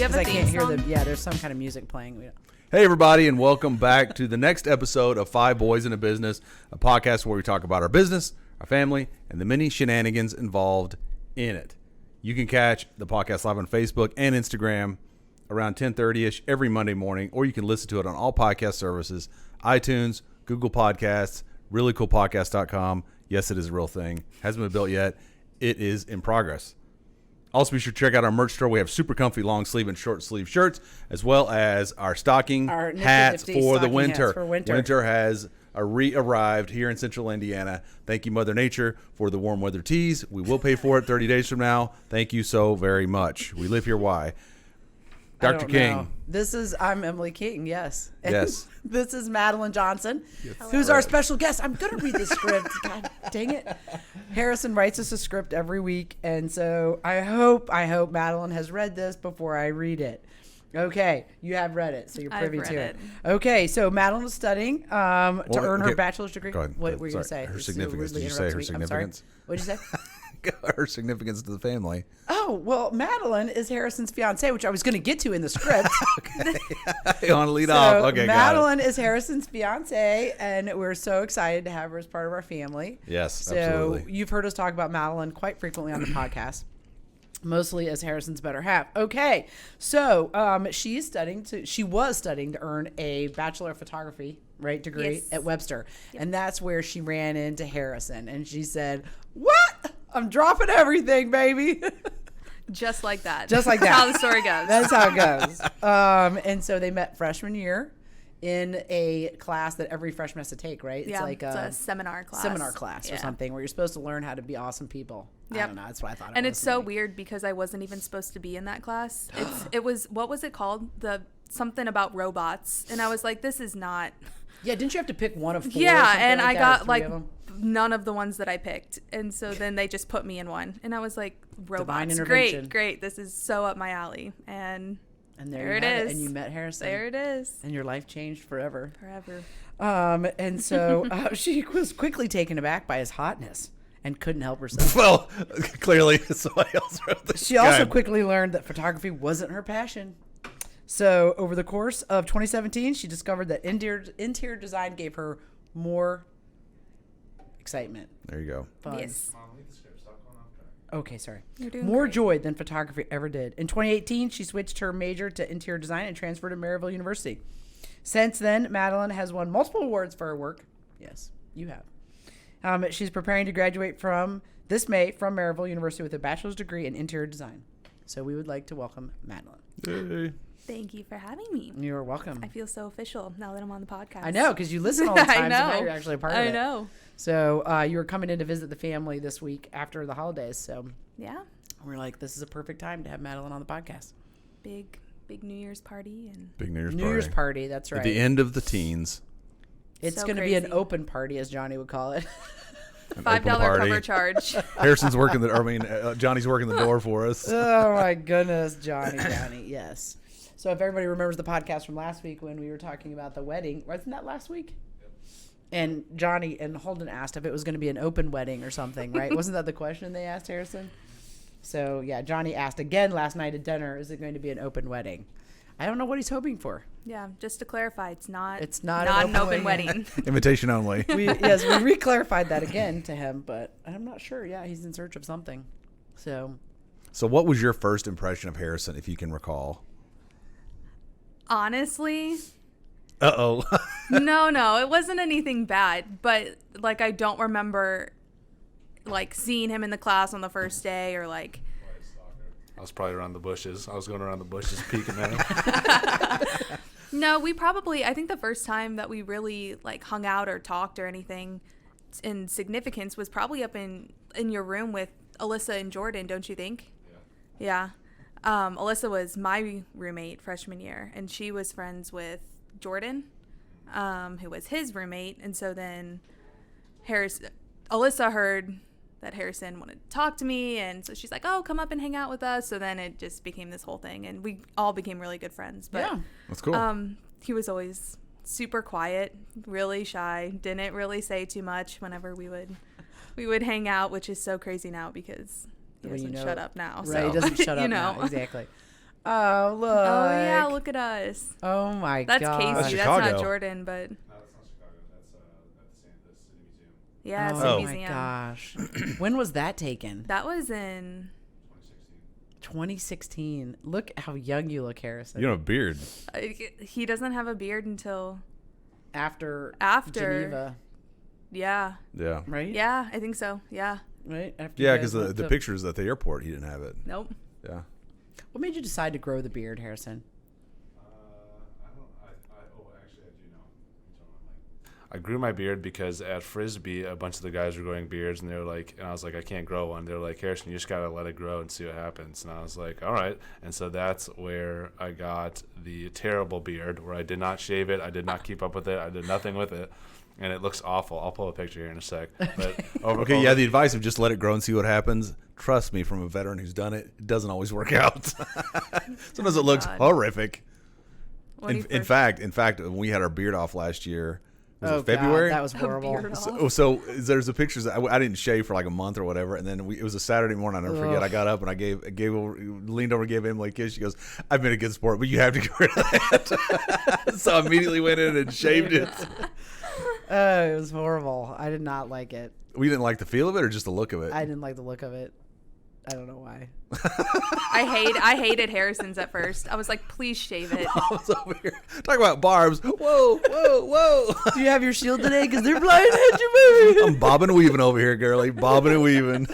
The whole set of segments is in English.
you have a I can't hear song? there's some kind of music playing. Hey, everybody, and welcome back to the next episode of Five Boys in a Business, a podcast where we talk about our business, our family, and the many shenanigans involved in it. You can catch the podcast live on Facebook and Instagram around 10:30ish every Monday morning, or you can listen to it on all podcast services, iTunes, Google Podcasts, reallycoolpodcast.com. Yes, it is a real thing. Hasn't been built yet. It is in progress. Also, be sure to check out our merch store. We have super comfy long sleeve and short sleeve shirts, as well as our stocking hats for the winter. Winter has arrived here in central Indiana. Thank you, Mother Nature, for the warm weather tees. We will pay for it 30 days from now. Thank you so very much. We live here. Why? Dr. King. I'm Emily King, yes. Yes. This is Madeline Johnson, Yes. who's our special guest. I'm going to read the script. God dang it. Harrison writes us a script every week, and so I hope Madeline has read this before I read it. Okay, you have read it, so you're privy to it. Okay, so Madeline was studying to earn her bachelor's degree. Go ahead. What were you going to say? Her significance. Did you say her significance? What did you say? Her significance to the family. Oh, well, Madeline is Harrison's fiance, which I was going to get to in the script. Okay. You want to lead off? Okay, Madeline is Harrison's fiance, and we're so excited to have her as part of our family. Yes, absolutely. absolutely. You've heard us talk about Madeline quite frequently on the podcast, mostly as Harrison's better half. Okay, so she was studying to earn a Bachelor of Photography degree at Webster, and that's where she ran into Harrison, and she said, "What? I'm dropping everything, baby." Just like that. Just like that. That's how the story goes. That's how it goes. And so they met freshman year in a class that every freshman has to take, right? Yeah, it's like a seminar class. Or something where you're supposed to learn how to be awesome people. Yep. I don't know. That's what I thought. And it's so weird because I wasn't even supposed to be in that class. It was, what was it called? Something about robots. And I was like, this is not. Yeah, didn't you have to pick one of four? Yeah, and I got like none of the ones that I picked. And so then they just put me in one. And I was like, robots. Great. This is so up my alley. And there it is. And you met Harrison. There it is. And your life changed forever. And so she was quickly taken aback by his hotness and couldn't help herself. Well, clearly somebody else wrote this. She also quickly learned that photography wasn't her passion. So over the course of 2017, she discovered that interior design gave her more excitement. There you go. Fun. Yes. Okay, sorry. You're doing more great. joy than photography ever did. In 2018, she switched her major to interior design and transferred to Maryville University. Since then, Madeline has won multiple awards for her work. Yes, you have. She's preparing to graduate this May from Maryville University with a bachelor's degree in interior design. So we would like to welcome Madeline. Hey. Thank you for having me. You're welcome. I feel so official now that I'm on the podcast. I know, because you listen all the time. I know. So now you're actually a part of it. I know. So you were coming in to visit the family this week after the holidays. So yeah, we're like, this is a perfect time to have Madeline on the podcast. Big New Year's party and Big New Year's party. That's right. At the end of the teens. It's so going to be an open party, as Johnny would call it. $5 cover charge. Harrison's working Johnny's working the door for us. Oh my goodness, Johnny, yes. So if everybody remembers the podcast from last week when we were talking about the wedding, wasn't that last week? Yep. And Johnny and Holden asked if it was going to be an open wedding or something, right? Wasn't that the question they asked Harrison? So yeah, Johnny asked again last night at dinner, is it going to be an open wedding? I don't know what he's hoping for. Yeah, just to clarify, it's not an open wedding. Invitation only. We re-clarified that again to him, but I'm not sure. Yeah, he's in search of something. So what was your first impression of Harrison, if you can recall? Honestly, no, it wasn't anything bad, but like I don't remember like seeing him in the class on the first day or like. I was probably around the bushes. I was going around the bushes peeking at him. No, I think the first time that we really like hung out or talked or anything in significance was probably up in your room with Alyssa and Jordan, don't you think? Yeah. Alyssa was my roommate freshman year, and she was friends with Jordan, who was his roommate. And so then Alyssa heard that Harrison wanted to talk to me, and so she's like, oh, come up and hang out with us. So then it just became this whole thing, and we all became really good friends. But yeah, that's cool. He was always super quiet, really shy, didn't really say too much whenever we would hang out, which is so crazy now because he doesn't shut up now. Right, so, he doesn't shut up now. Exactly. Oh, look. Oh yeah, look at us. Oh my That's god. Casey. That's That's Chicago. not Jordan, but No, that's not Chicago. That's at the City Museum. yeah, it's Oh a my museum. gosh. When was that taken? That was in 2016. Look how young you look, Harrison. You don't have a beard. he doesn't have a beard until After Geneva. Yeah. Yeah. right? Yeah, I think so. Yeah. Right? After Yeah, you because guys went the to- pictures at the airport, he didn't have it. Nope. Yeah. What made you decide to grow the beard, Harrison? Actually, I do know. I grew my beard because at Frisbee, a bunch of the guys were growing beards, and they were like, and I was like, I can't grow one. They were like, Harrison, you just gotta let it grow and see what happens. And I was like, all right. And so that's where I got the terrible beard, where I did not shave it, I did not keep up with it, I did nothing with it, and it looks awful. I'll pull a picture here in a sec. But Okay, yeah, the advice of just let it grow and see what happens. Trust me, from a veteran who's done it, it doesn't always work out. Sometimes it looks God. horrific. When he In first- fact, when we had our beard off last year, was Oh, it February? God, that was A horrible. beard off. So there's the pictures. I didn't shave for like a month or whatever, and then it was a Saturday morning. I'll never forget. I got up and I leaned over, gave Emily a kiss. She goes, "I've been a good sport, but you have to get rid of that." So I immediately went in and shaved it. Oh, it was horrible. I did not like it. We didn't like the feel of it, or just the look of it. I didn't like the look of it. I don't know why. I hated Harrison's at first. I was like, please shave it. I was over here talking about barbs. Whoa, whoa, whoa! Do you have your shield today? Because they're flying at you, baby. I'm bobbing and weaving over here, girlie. Bobbing and weaving.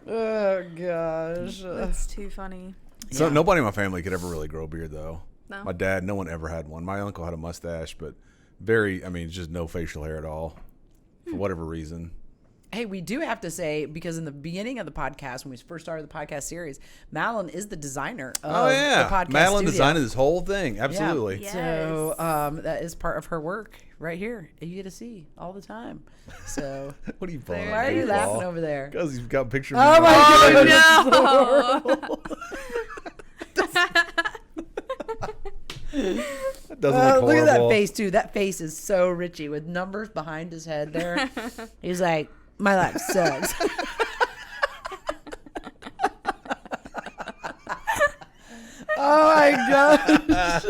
Oh gosh. That's too funny. So Yeah. nobody in my family could ever really grow a beard, though. No. My dad, no one ever had one. My uncle had a mustache, but just no facial hair at all, for whatever reason. Hey, we do have to say, because in the beginning of the podcast, when we first started the podcast series, Madeline is the designer of Oh yeah, the podcast Madeline studio. designed this whole thing. Yeah. Absolutely. Yeah. So that is part of her work right here. You get to see all the time. So What are you pulling? why are you laughing over there? Because you've got pictures. Oh my Oh That doesn't look look at that horrible. face too. That face is so Richie with numbers behind his head there. He's like, my life sucks. Oh my gosh.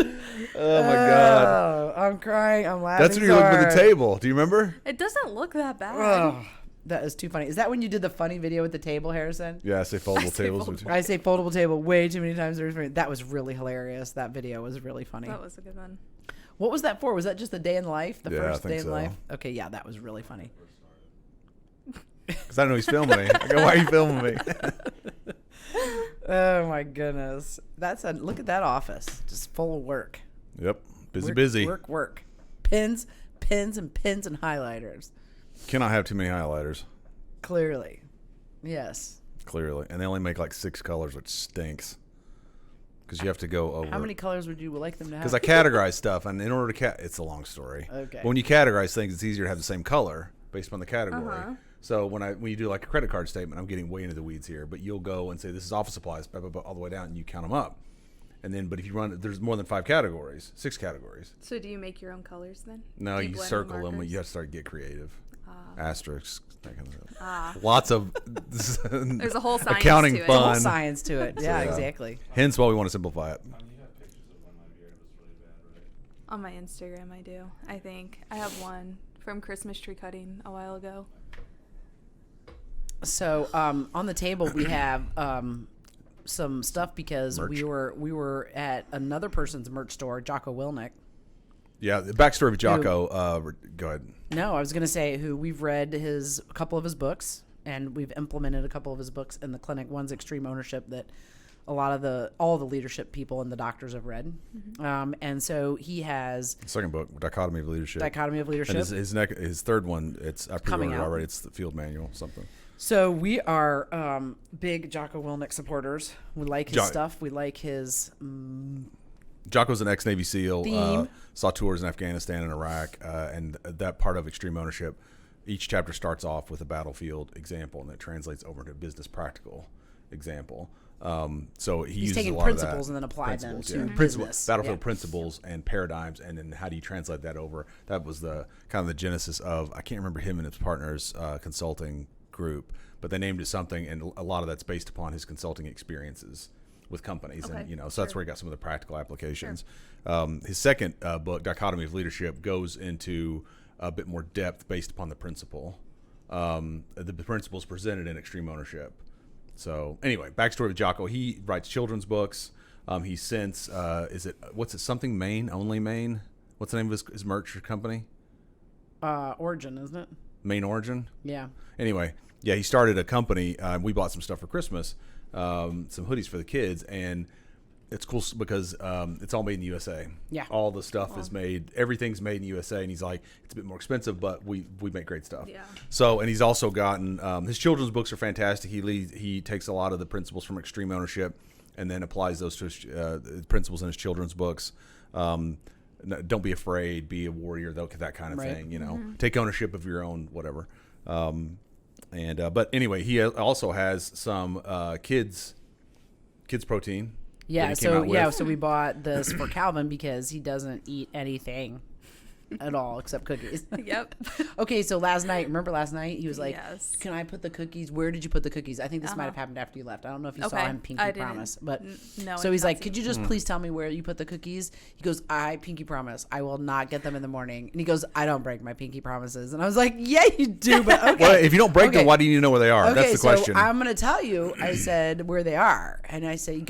Oh my god. Oh, I'm crying. I'm laughing. That's when you looked at the hard. table. Do you remember? It doesn't look that bad. Oh, that is too funny. Is that when you did the funny video with the table, Harrison? Yeah, I say foldable say tables. foldable. I say foldable table way too many times. That was really hilarious. That video was really funny. That was a good one. What was that for? Was that just the day in life? The Yeah, I first think day in so. life? Okay, yeah, that was really funny. Because I know he's filming me. I go, why are you filming me? Oh my goodness. Look at that office. Just full of work. Yep. Work, Busy. Work. Pins and highlighters. Cannot have too many highlighters. Clearly. Yes. Clearly. And they only make like 6 colors, which stinks. Because you have to go over. How many colors would you like them to have? Because I categorize stuff, and in order to it's a long story. Okay. But when you categorize things, it's easier to have the same color based upon the category. Uh-huh. So when you do like a credit card statement, I'm getting way into the weeds here, but you'll go and say this is office supplies, blah, blah, blah, all the way down, and you count them up. And then, but if you run, there's more than 5 categories, 6 categories. So do you make your own colors then? No, Do you blend circle them. markers? You have to start to get creative. Asterisks. That kind of stuff. Ah. Lots of There's a whole science accounting to it. Whole fun. science to it. Yeah, Yeah. exactly. Hence why we want to simplify it. You have pictures of when my beard was really bad, right? On my Instagram, I do. I think I have one from Christmas tree cutting a while ago. So on the table we have some stuff because Merch. we were at another person's merch store, Jocko Williams. Yeah, the backstory of Jocko. Go ahead. No, I was going to say who we've read a couple of his books, and we've implemented a couple of his books in the clinic. One's Extreme Ownership that all the leadership people and the doctors have read. And so he has Second book, Dichotomy of Leadership. Dichotomy of Leadership. And his third one, I Coming pre-ordered out. already. It's the field manual, something. So we are big Jocko Williams supporters. We like his stuff. We like his Jocko's an ex-Navy SEAL, Theme. saw tours in Afghanistan and Iraq, and that part of Extreme Ownership, each chapter starts off with a battlefield example, and it translates over into a business practical example. So he uses taking a lot of principles that. and then apply them Principles, to yeah. business. Battlefield Yeah. principles and paradigms, and then how do you translate that over? That was the kind of the genesis of, I can't remember him and his partners consulting group, but they named it something, and a lot of that's based upon his consulting experiences. with companies, Okay, and so that's sure. where he got some of the practical applications. His second book, Dichotomy of Leadership, goes into a bit more depth based upon the principle. The principles presented in Extreme Ownership. So anyway, backstory of Jocko. He writes children's books. He since something Maine, only Maine? What's the name of his merch company? Origin, isn't it? Maine Origin? Yeah. Anyway, yeah, he started a company. We bought some stuff for Christmas, some hoodies for the kids, and it's cool because it's all made in the USA. Yeah. All the stuff is made, everything's made in the USA, and he's like, it's a bit more expensive, but we make great stuff. Yeah. So, and he's also gotten, his children's books are fantastic. He takes a lot of the principles from Extreme Ownership and then applies those to his principles in his children's books. Don't be afraid, be a warrior, that kind of thing, take ownership of your own whatever. But anyway, he also has some kids protein. Yeah, that he came out with. so we bought this for Calvin because he doesn't eat anything at all except cookies. Yep. Okay, so remember last night he was like, Yes. "Can I put the cookies? Where did you put the cookies?" I think this might have happened after you left. I don't know if you saw Okay. him Pinky I didn't. Promise, but No. so I he's did not like, see "Could you just please tell me where you put the cookies?" He goes, "I Pinky Promise. I will not get them in the morning." And he goes, "I don't break my Pinky promises." And I was like, "Yeah, you do, but okay." Well, if you don't break them, Okay. why do you need to know where they are? Okay, That's the question. So I'm going to tell you. I said where they are, and I said,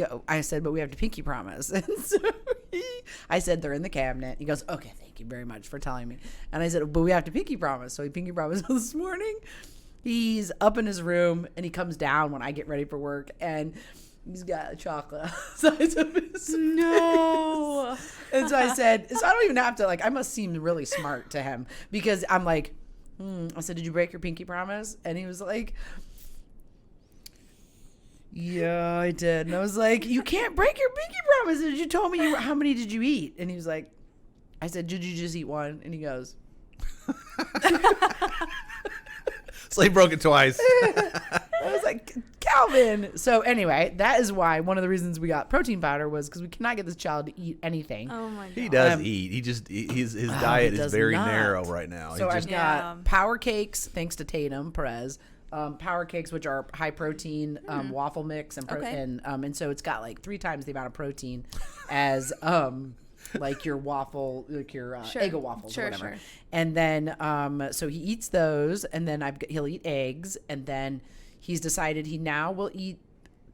but we have to Pinky Promise." And so I said they're in the cabinet. He goes, "Okay, thank you very much for telling me." And I said, "But we have to Pinky Promise." So he Pinky Promised this morning. He's up in his room, and he comes down when I get ready for work, and he's got a chocolate size of his No. face. And so I said, so I don't even have to, I must seem really smart to him because I'm like, I said, "Did you break your Pinky Promise?" And he was like, "Yeah, I did." And I was like, "You can't break your Pinky Promises. You told me how many did you eat?" And he was like, I said, "Did you just eat one?" And he goes, So he broke it twice. I was like, "Calvin." So anyway, that is why one of the reasons we got protein powder was because we cannot get this child to eat anything. Oh my god. He does eat. He just his diet is does very not. narrow right now. So He I've just, got Yeah. Power Cakes, thanks to Tatum Perez. Power Cakes, which are high protein waffle mix, Okay. and so it's got 3 times the amount of protein as your waffle, your Sure. Eggo waffles Sure, or whatever. sure. And then so he eats those, and then he'll eat eggs, and then he's decided he now will eat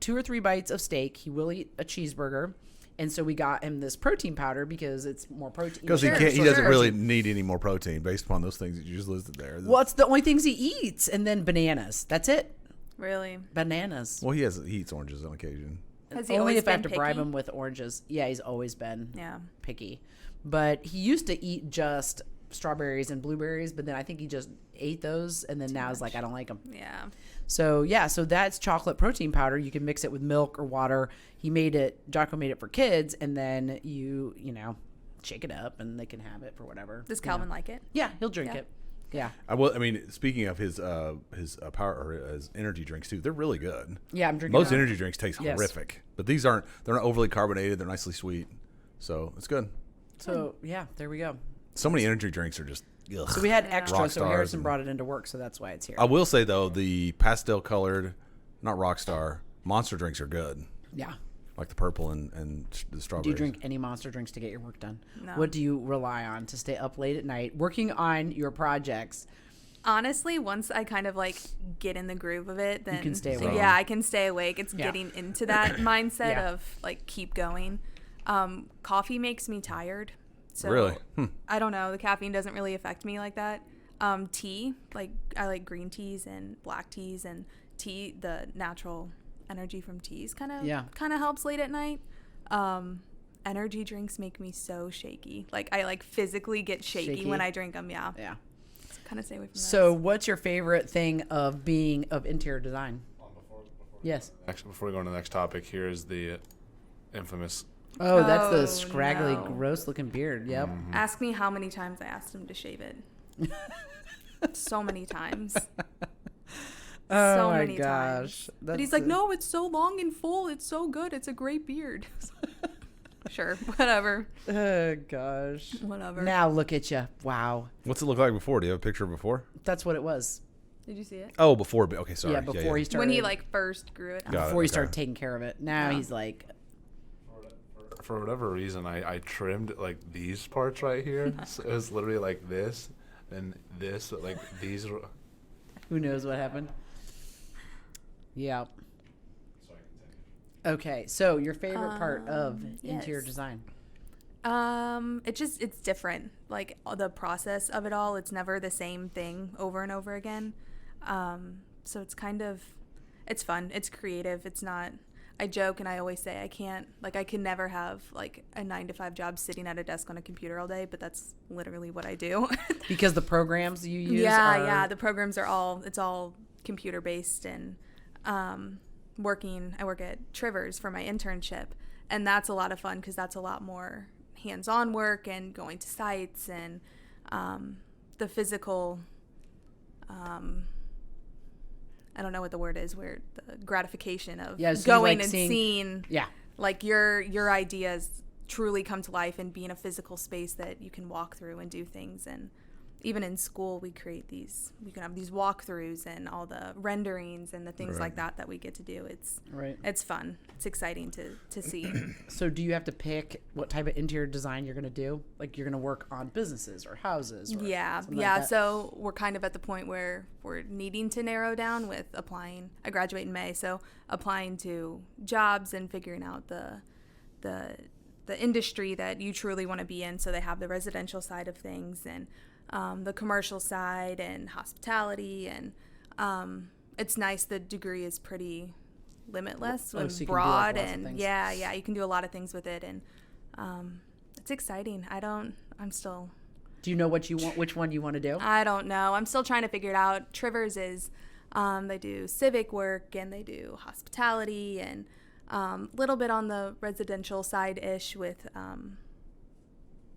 2 or 3 bites of steak. He will eat a cheeseburger. And so we got him this protein powder because it's more protein. because Sure, he doesn't sure. really need any more protein based upon those things that you just listed there. Well, it's the only things he eats, and then bananas. That's it. Really? Bananas. Well, he eats oranges on occasion. Has he Only always if I have been to bribe picky? him with oranges. Yeah, he's always been Yeah. picky. But he used to eat just strawberries and blueberries, but then I think he just ate those, and then now he's like, I don't like them. Yeah. So yeah, so that's chocolate protein powder. You can mix it with milk or water. Jocko made it for kids, and then you shake it up, and they can have it for whatever. Does Calvin like it? Yeah, he'll drink Yeah. it. Yeah, I mean, speaking of his power or his energy drinks too, they're really good. yeah, I'm drinking. Most that. energy drinks taste Yes. horrific, but these aren't. They're not overly carbonated. They're nicely sweet, so it's good. So yeah, there we go. So many energy drinks are just. Ugh. So we had Yeah. extra, Rock so stars Harrison and- brought it into work, so that's why it's here. I will say though, the pastel colored, not Rockstar, Monster drinks are good. Yeah. Like the purple and the strawberries. Do you drink any Monster drinks to get your work done? No. What do you rely on to stay up late at night working on your projects? Honestly, once I kind of get in the groove of it, then can stay awake. Yeah, I can stay awake. It's Yeah. getting into that mindset Yeah. of keep going. Coffee makes me tired. So Really? I don't know. The caffeine doesn't really affect me like that. Tea, I like green teas and black teas, and tea, the natural energy from teas kind of helps late at night. Energy drinks make me so shaky. I physically get shaky when I drink them. Yeah. Yeah. So kind of stay away from So what's your favorite thing of being of interior design? Yes. Actually, before we go on to the next topic, here is the infamous. Oh, that's the Oh, scraggly, no. gross looking beard. Yep. Ask me how many times I asked him to shave it. So many times. Oh So my many gosh. times. But he's like, no, it's so long and full. It's so good. It's a great beard. Sure, whatever. Oh gosh. Whatever. Now look at you. Wow. What's it look like before? Do you have a picture of before? That's what it was. Did you see it? Oh, before. Okay, sorry. Yeah, before he started. When he like first grew it. Got it, before he okay. started taking care of it. Now Yeah. he's like, For whatever reason, I trimmed like these parts right here. So it was literally like this and this, like these. who knows what happened? Yeah. Okay, so your favorite part of interior yes. design? It's different. Like the process of it all, it's never the same thing over and over again. So it's it's fun. It's creative. It's not. I joke and I always say I can never have like a 9-to-5 job sitting at a desk on a computer all day, but that's literally what I do. Because the programs you use yeah, the programs are it's all computer based, and I work at Trivers for my internship, and that's a lot of fun because that's a lot more hands-on work and going to sites and the physical I don't know what the word is, where the gratification of going and seeing like your ideas truly come to life and be in a physical space that you can walk through and do things. And even in school we can have these walkthroughs and all the renderings and the things like that we get to do. It's fun. It's exciting to see. So do you have to pick what type of interior design you're going to do? Like you're going to work on businesses or houses? Or yeah. like that? So we're kind of at the point where we're needing to narrow down with applying. I graduate in May, so applying to jobs and figuring out the industry that you truly want to be in. So they have the residential side of things and the commercial side and hospitality, and it's nice. The degree is pretty limitless and so broad, and you can do a lot of things with it, and it's exciting. I'm still. Do you know what you want? Which one you want to do? I don't know. I'm still trying to figure it out. Trivers is they do civic work and they do hospitality and a little bit on the residential side ish with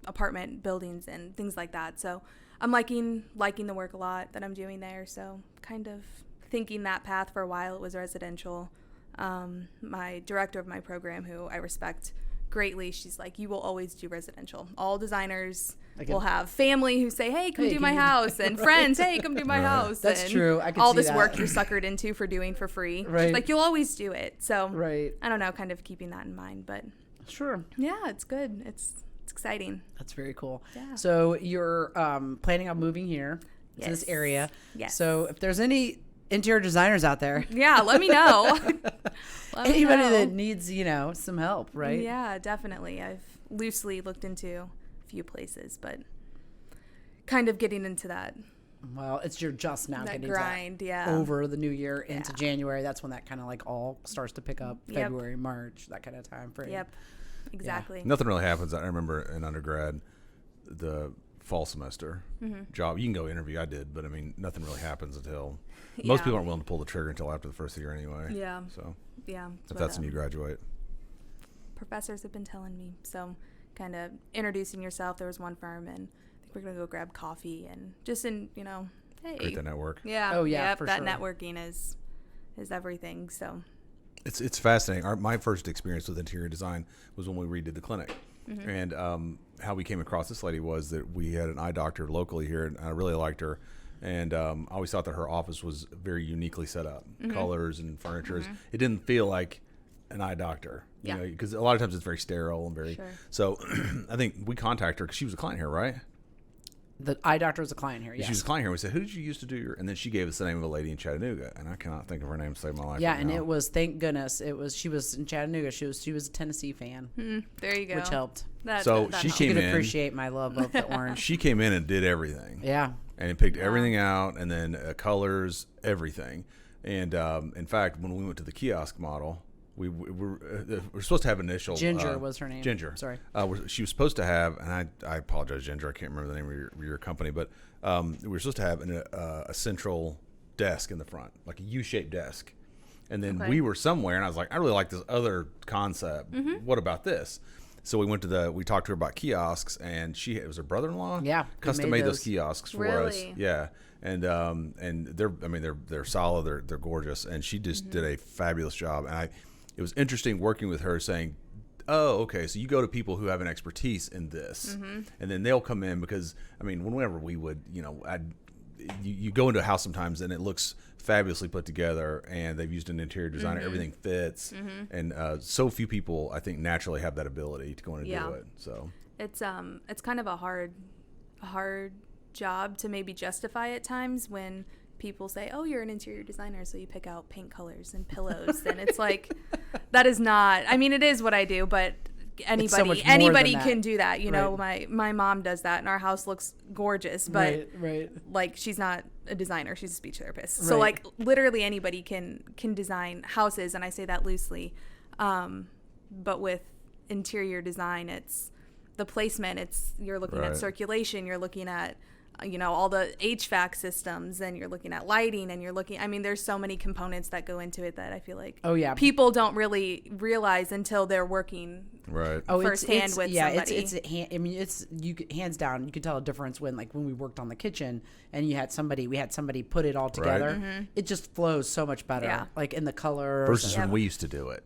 apartment buildings and things like that. So I'm liking the work a lot that I'm doing there. So kind of thinking that path for a while. It was residential. My director of my program, who I respect greatly, she's like, you will always do residential. All designers will have family who say, hey, come do my house, and friends, hey, come do my house. That's and true. I can all see this that. work you're suckered into for doing for free. Right. She's like, you'll always do it. So Right. I don't know, kind of keeping that in mind, but Sure. yeah, it's good. It's exciting. That's very cool. Yeah. So you're planning on moving here to this Yes. area. Yes. So if there's any interior designers out there, Yeah, let me know. anybody that needs, some help, right? Yeah, definitely. I've loosely looked into a few places, but kind of getting into that Well, you're just now getting grind, to that yeah. over the new year into Yeah. January. That's when that kind of like all starts to pick up. Yep. February, March, that kind of time frame. Yep, exactly. Nothing really happens. I remember in undergrad, the fall semester job. You can go interview. I did, but I mean, nothing really happens until most Yeah. people aren't willing to pull the trigger until after the first year anyway. Yeah. So Yeah. if that's when you graduate. Professors have been telling me. So kind of introducing yourself. There was one firm, and I think we're going to go grab coffee and just hey. Create that network. Yeah. Oh, yeah, Yep, for that sure. networking is everything. So. It's fascinating. My first experience with interior design was when we redid the clinic. And how we came across this lady was that we had an eye doctor locally here, and I really liked her. And I always thought that her office was very uniquely set up, colors and furniture. It didn't feel like an eye doctor, Yeah. because a lot of times it's very sterile and very. Sure. So I think we contacted her because she was a client here, right? The eye doctor is a client here. She was a client here. We said, "Who did you used to do your?" And then she gave us the name of a lady in Chattanooga, and I cannot think of her name to save my life. Yeah, right and now. it was, thank goodness, she was in Chattanooga. She was a Tennessee fan, There you go. which helped. So that she helps. came You could in. appreciate my love of the orange. She came in and did everything. Yeah. And picked everything out, and then colors, everything. And in fact, when we went to the kiosk model, we were supposed to have initial. Ginger was her name. Ginger. Sorry. She was supposed to have, and I apologize, Ginger. I can't remember the name of your company, but we were supposed to have a central desk in the front, like a U-shaped desk. And then we were somewhere, and I was like, I really like this other concept. What about this? So we talked to her about kiosks, and it was her brother-in-law. Yeah, custom made those kiosks for us. Really? Yeah, and they're solid. They're gorgeous, and she just did a fabulous job. And it was interesting working with her, saying, "Oh, okay, so you go to people who have an expertise in this, and then they'll come in because whenever we would, you go into a house sometimes and it looks fabulously put together, and they've used an interior designer. Everything fits, and so few people, I think, naturally have that ability to go in and do it. So it's kind of a hard job to maybe justify at times when people say, "Oh, you're an interior designer, so you pick out paint colors and pillows," and it's like, that is not. I mean, it is what I do, but anybody can do that. You know, my mom does that, and our house looks gorgeous, but like, she's not a designer, she's a speech therapist. So like, literally anybody can design houses, and I say that loosely. But with interior design, it's the placement, you're looking at circulation, you're looking at all the HVAC systems, and you're looking at lighting, and there's so many components that go into it that I feel like people don't really realize until they're working firsthand with somebody. Hands down, you could tell a difference when we worked on the kitchen and we had somebody put it all together. It just flows so much better, like in the colors. Versus when we used to do it.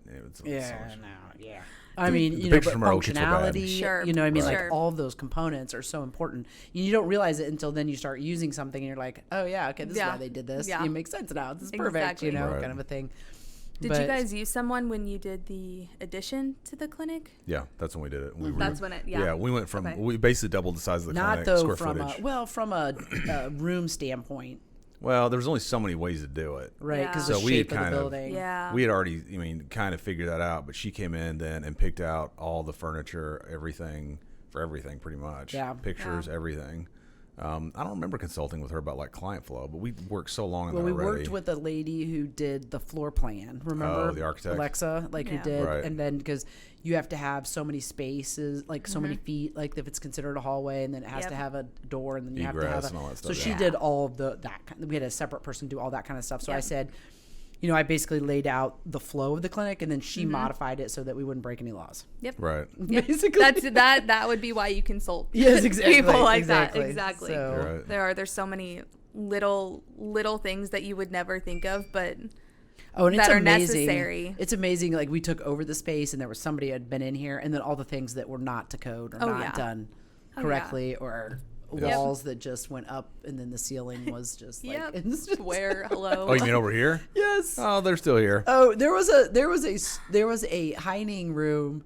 I mean, but functionality, like all of those components are so important. You don't realize it until then you start using something and you're like, oh yeah, okay, this is why they did this. It makes sense now. This is perfect, kind of a thing. Did you guys use someone when you did the addition to the clinic? Yeah, that's when we did it. We went from, we basically doubled the size of the clinic, square footage. From a room standpoint. Well, there was only so many ways to do it. Right, because the shape of the building. We had already, kind of figured that out, but she came in then and picked out all the furniture, everything pretty much. Yeah. Pictures, everything. I don't remember consulting with her about like client flow, but we worked so long on that already. Well, we worked with a lady who did the floor plan. Remember? Oh, the architect. Alexa, who did. Right. And then because you have to have so many spaces, so many feet, like if it's considered a hallway, and then it has to have a door, and then you have to have and all that stuff. So she did all of that. We had a separate person do all that kind of stuff. So I said, I basically laid out the flow of the clinic, and then she modified it so that we wouldn't break any laws. Yep. Right. Basically, that would be why you consult. Yes, exactly. People like that. Exactly. So, there's so many little things that you would never think of, but and that are necessary. It's amazing. Like, we took over the space, and there was somebody who had been in here, and then all the things that were not to code or not done correctly, or walls that just went up, and then the ceiling was just hello. Oh, you mean over here? Yes. Oh, they're still here. Oh, there was a hiding room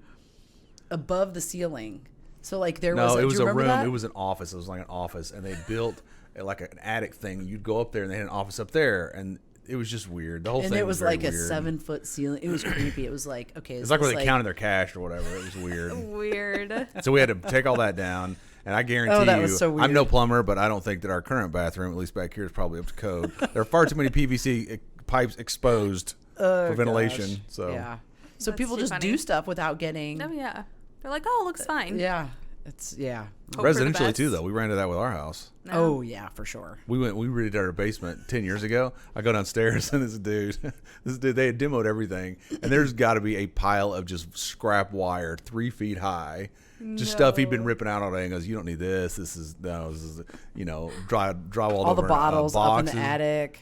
above the ceiling. So it was a room. That? It was an office. It was like an office, and they built like an attic thing. You'd go up there, and they had an office up there, and it was just weird. The whole thing was very weird. And it was like a 7-foot ceiling. It was creepy. It was like, okay. It's like where they counted their cash or whatever. It was weird. Weird. So we had to take all that down. And I guarantee that was so weird. I'm no plumber, but I don't think that our current bathroom, at least back here, is probably up to code. There are far too many PVC pipes exposed for ventilation. Gosh. So So people just do stuff without getting. Oh yeah, they're like, oh, it looks fine. Yeah, it's residentially too, though. We ran into that with our house. No. Oh yeah, for sure. We redid our basement 10 years ago. I go downstairs and this dude, they had demoed everything, and there's got to be a pile of just scrap wire 3 feet high. Just stuff he'd been ripping out all day, and goes, you don't need this. This is drywall. All the bottles up in the attic.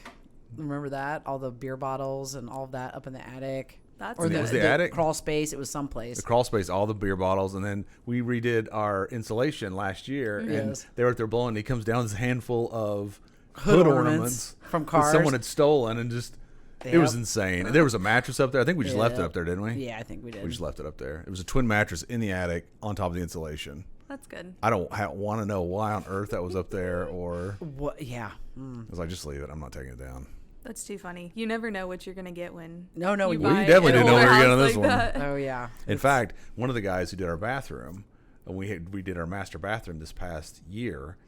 Remember that? All the beer bottles and all of that up in the attic. Was the attic? Crawl space. It was someplace. The crawl space, all the beer bottles, and then we redid our insulation last year, and they were up there blowing. He comes down with a handful of hood ornaments from cars that someone had stolen, and just. Yep. It was insane. And there was a mattress up there. I think we just left it up there, didn't we? Yeah, I think we did. We just left it up there. It was a twin mattress in the attic on top of the insulation. That's good. I don't want to know why on earth that was up there, or what? Yeah. I was like, just leave it. I'm not taking it down. That's too funny. You never know what you're gonna get when. No, you definitely didn't know what we were getting on this one. Oh yeah. In fact, one of the guys who did our bathroom, and we did our master bathroom this past year.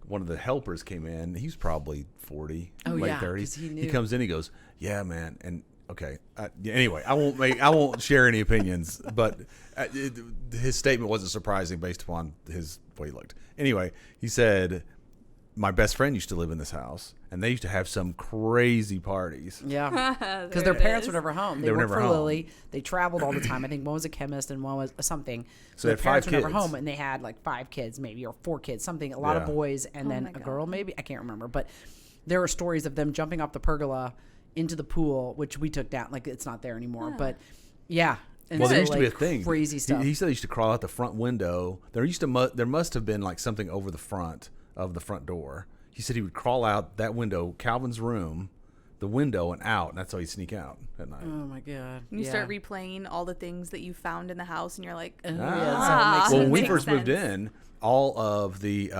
One of the helpers came in. He's probably 40, late 30s. He comes in. He goes, "Yeah, man." And okay. Anyway, I won't share any opinions, but his statement wasn't surprising based upon his way he looked. Anyway, he said, "My best friend used to live in this house, and they used to have some crazy parties." Yeah, because their parents were never home. They were worked never for home. Lily. They traveled all the time. I think one was a chemist and one was something. So their parents were kids. never home, and they had like 5 kids, maybe, or 4 kids, something. A lot of boys, and then a girl, maybe. I can't remember, but there were stories of them jumping off the pergola into the pool, which we took down. Like, it's not there anymore, but yeah. And well, there used to be a thing. Crazy stuff. He said they used to crawl out the front window. There must have been like something over the front of the front door. he said he would crawl out that window, Calvin's room, the window, and out. And that's how he'd sneak out at night. Oh my God. You start replaying all the things that you found in the house, and you're like, Yeah, Well, when we makes first moved sense. in, all of the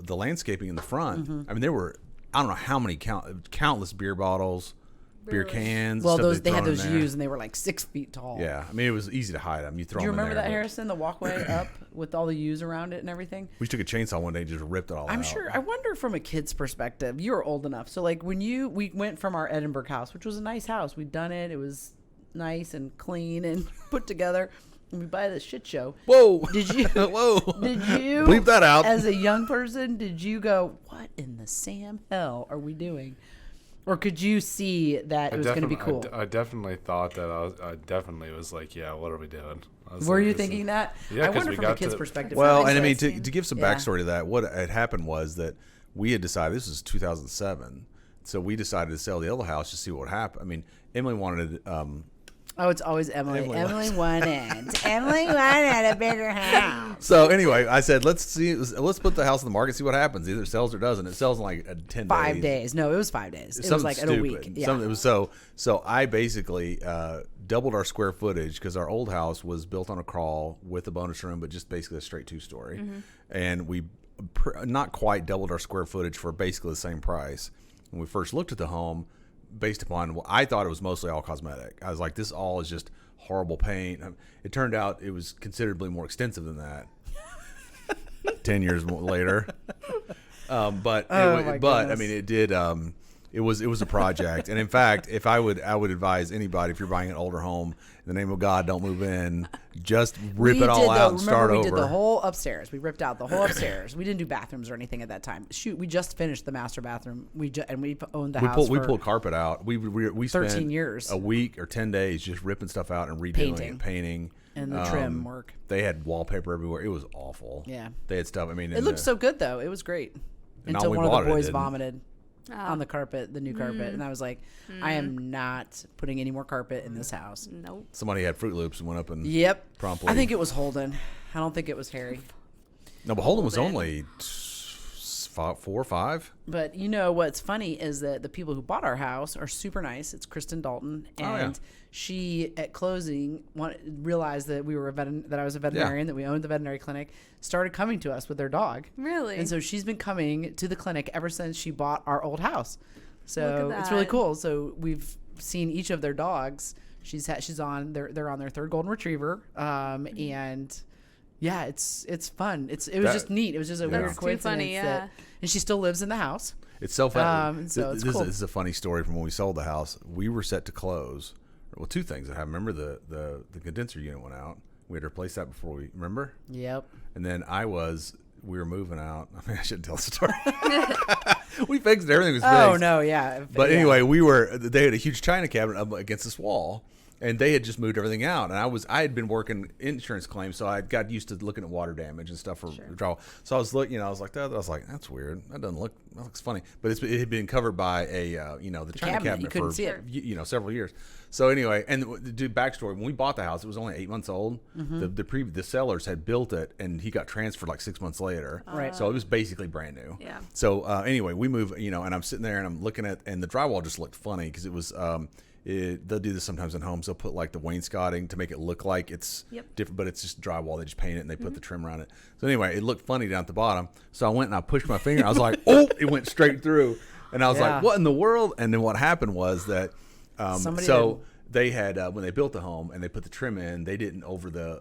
landscaping in the front. I mean, there were I don't know how many countless beer bottles, beer Really? cans. Well, stuff they had thrown in those there. U's, and they were like 6 feet tall. Yeah, I mean, it was easy to hide them. You throw Do you them in remember there, that, but Harrison? The walkway up with all the U's around it and everything? We took a chainsaw one day and just ripped it all out. I'm sure. I wonder from a kid's perspective, you were old enough. So like when we went from our Edinburgh house, which was a nice house. We'd done it. It was nice and clean and put together. And we buy this shit show. Whoa. Did you? Whoa. Did you? Bleep that out. As a young person, did you go, what in the Sam hell are we doing? Or could you see that it was going to be cool? I definitely thought that. I definitely was like, yeah, what are we doing? Were like, you this thinking is- that? Yeah, I 'cause wonder we from a got kid's to- perspective. Well, That and I mean, makes sense. to give some Yeah. backstory to that, what had happened was that we had decided, this was 2007, so we decided to sell the other house to see what would happen. I mean, Emily wanted Oh, it's always Emily. Emily Emily wanted. Emily wanted a bigger house. so anyway, I said, let's put the house on the market, see what happens. Either it sells or doesn't. It sells in like 10 days. 5 days. No, it was 5 days. It was Something like in stupid. a week. Yeah. It was so I basically doubled our square footage because our old house was built on a crawl with a bonus room, but just basically a straight 2-story. And we not quite doubled our square footage for basically the same price. When we first looked at the home, based upon what I thought it was mostly all cosmetic. I was like, this all is just horrible paint. It turned out it was considerably more extensive than that. 10 years later. But my I goodness. mean, it did. It was a project, and in fact, if I would advise anybody, if you're buying an older home, in the name of God, don't move in. Just rip it all out and start we over. did the whole upstairs. We ripped out the whole upstairs. We didn't do bathrooms or anything at that time. Shoot, we just finished the master bathroom. And we owned the house. We for pulled carpet out. We 13 spent years. a week or 10 days just ripping stuff out and redoing it, painting. And the trim work. They had wallpaper everywhere. It was awful. Yeah. They had stuff. I mean, It looked so good though. It was great. And Until all we one of bought the it boys didn't. vomited on the carpet, the new carpet, and I was like, I am not putting any more carpet in this house. Nope. Somebody had Fruit Loops and went up and Yep. promptly. I think it was Holden. I don't think it was Harry. No, but Holden was Holden. only 4 or 5. But you know what's funny is that the people who bought our house are super nice. It's Kristen Dalton, and she at closing realized that we were that I was a veterinarian, that we owned the veterinary clinic. Started coming to us with their dog. Really? And so she's been coming to the clinic ever since she bought our old house. So Look at it's really that. cool. So we've seen each of their dogs. They're on their third golden retriever, and yeah, it's fun. It was just neat. It was just a weird That's too coincidence. funny, yeah. And she still lives in the house. It's so funny. So it's this cool. is a funny story from when we sold the house. We were set to close. Well, 2 things that happened. Remember the condenser unit went out. We had to replace that before we remember. Yep. And then we were moving out. I mean, I shouldn't tell the story. We fixed it. Everything was fixed. Oh no, yeah. But yeah. anyway, they had a huge china cabinet up against this wall, and they had just moved everything out. And I had been working insurance claims, so I got used to looking at water damage and stuff for drywall. So I was looking, I was like, that's weird. That looks funny. But it had been covered by the china cabinet You couldn't for see it. several years. So anyway, and the dude backstory: when we bought the house, it was only 8 months old. Mm-hmm. The sellers had built it, and he got transferred like 6 months later. Right. So it was basically brand new. Yeah. So anyway, we move, and I'm sitting there and I'm looking at, and the drywall just looked funny because it was. They'll do this sometimes in homes. They'll put like the wainscoting to make it look like it's different, but it's just drywall. They just paint it and they put the trim around it. So anyway, it looked funny down at the bottom. So I went and I pushed my finger. I was like, oh, it went straight through. And I was like, what in the world? And then what happened was that, they had when they built the home and they put the trim in, they didn't over the